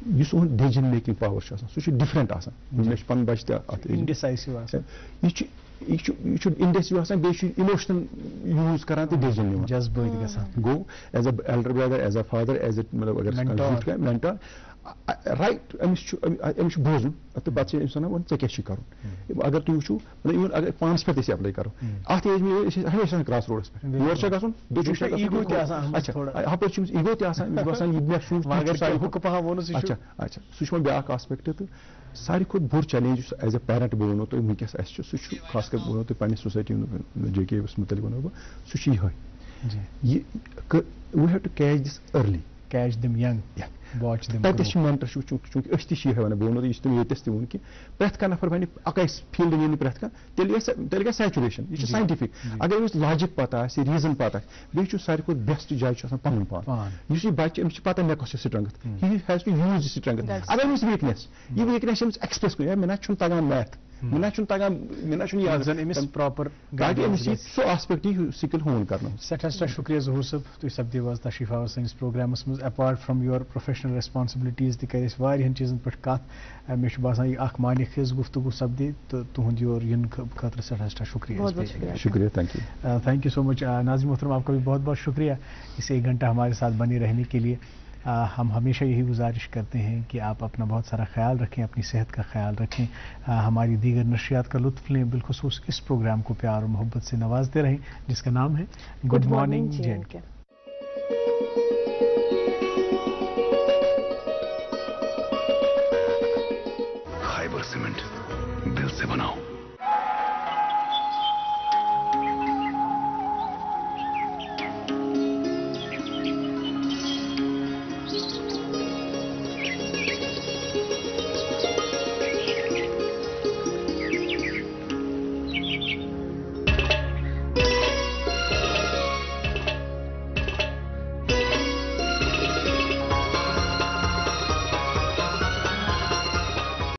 یُس یِہُنٛد ڈیسیجن میکِنگ پاور چھُ آسان سُہ چھُ ڈِفرنٹ آسان مےٚ چھُ پنُن بچہِ تہِ اتھ اِنڈِسایسِو آسان یہِ چھُ اِنڈیسِو آسان بیٚیہِ چھُ اِموشنل یوٗز کران تہٕ ڈیسیجن نِوان جذبٲتی گژھان گوٚو as a elder brother as a father as a مطلب اگر مینٹار رایٹ أمِس چھُ بوزُن تہٕ پتہٕ چھِ أمِس وَنان ژےٚ کیاہ چھُے کرُن اگر تُہۍ وٕچھِو مطلب اِوٕن اگر پانس پٮ۪ٹھ أسۍ ایپلاے کرو اتھ ایج منٛز أسۍ ہمیشہ آسان کراس روڈس پٮ۪ٹھ یور چھا گژھُن ہپٲرۍ چھُ أمِس ایٖگو تہِ آسان أمِس باسان یہِ مےٚ اچھا اچھا سُہ چھُ وۄنۍ بیاکھ آسپیکٹ تہٕ ساروی کھۄتہٕ بوٚڑ چیلینج یُس ایز اے پیرنٹ بہٕ وَنو تۄہہِ وٕنکیٚس اَسہِ چھُ سُہ چھُ خاص کر بہٕ وَنو تۄہہِ پننہِ سوسایٹی ہُنٛد JK یس متعلق وَنو بہٕ سُہ چھُ یِہوے یہِ we have to catch this early catch them young watch them تَتہِ چھِ مینٹر چوٗنکہِ أسۍ تہِ چھِ یِہوے وَنان بہٕ وَنو یُس تٔمۍ ییٚتٮ۪س تہِ ووٚن کہِ پرٛٮ۪تھ کانٛہہ نفر بَنہِ اَکے فیٖلڈٕ نِیہِ نہٕ پرٛٮ۪تھ کانٛہہ تیٚلہِ گژھِ سیچُریشن یہِ چھِ ساینٹِفِک اگر أمِس لاجِک پتہ آسہِ ریٖزن پتہ آسہِ بیٚیہِ چھُ ساروی کھۄتہٕ بیسٹ جاے چھُ آسان پنُن پان یُس یہِ بچہِ أمِس چھِ پتہ مےٚ کۄس چھِ سٹرنٛگتھ ہی ہیز ٹُو یوٗز یہِ سٹرنٛگتھ اگر أمِس ویٖکنیس یہِ ویٖکنیس چھِ أمِس ایکسپریس کٔرِتھ مےٚ نہ چھُنہٕ تگان میتھ مےٚ نہ چھُنہٕ تگان مےٚ نہ چھُنہٕ یاد أمِس پراپر تاکہِ أمِس یی سُہ آسپیکٹ یی سِکِل ہون کرنہٕ سٮ۪ٹھاہ سٮ۪ٹھاہ شُکریہ ظہوٗر صٲب تُہۍ سپدیو آز تشریٖف آور سٲنِس پروگرامس منٛز اپارٹ فرام یور پروفیشنل ریسپانسبلٹیٖز تہِ کَرِ اَسہِ واریاہن چیٖزن پٮ۪ٹھ کتھ مےٚ چھُ باسان یہِ اکھ معنی خیز گفتگو سپدے تہٕ تُہُنٛد یور یِنہٕ خٲطرٕ سٮ۪ٹھاہ سٮ۪ٹھاہ شُکریہ شکریہ تھینک یو سو مچ ناظرین محترم آپ کا بھی بہت بہت شکریہ اس 1 گھنٹہ ہمارے ساتھ بنے رہنے کے لیے ہم ہمیشہ یہی گزارش کرتے ہیں کہ آپ اپنا بہت سارا خیال رکھیں اپنی صحت کا خیال رکھیں ہماری دیگر نشریات کا لطف لیں بالخصوص اس پروگرام کو پیار اور محبت سے نوازتے رہیں جس کا نام ہے گڈ مارننگ JNK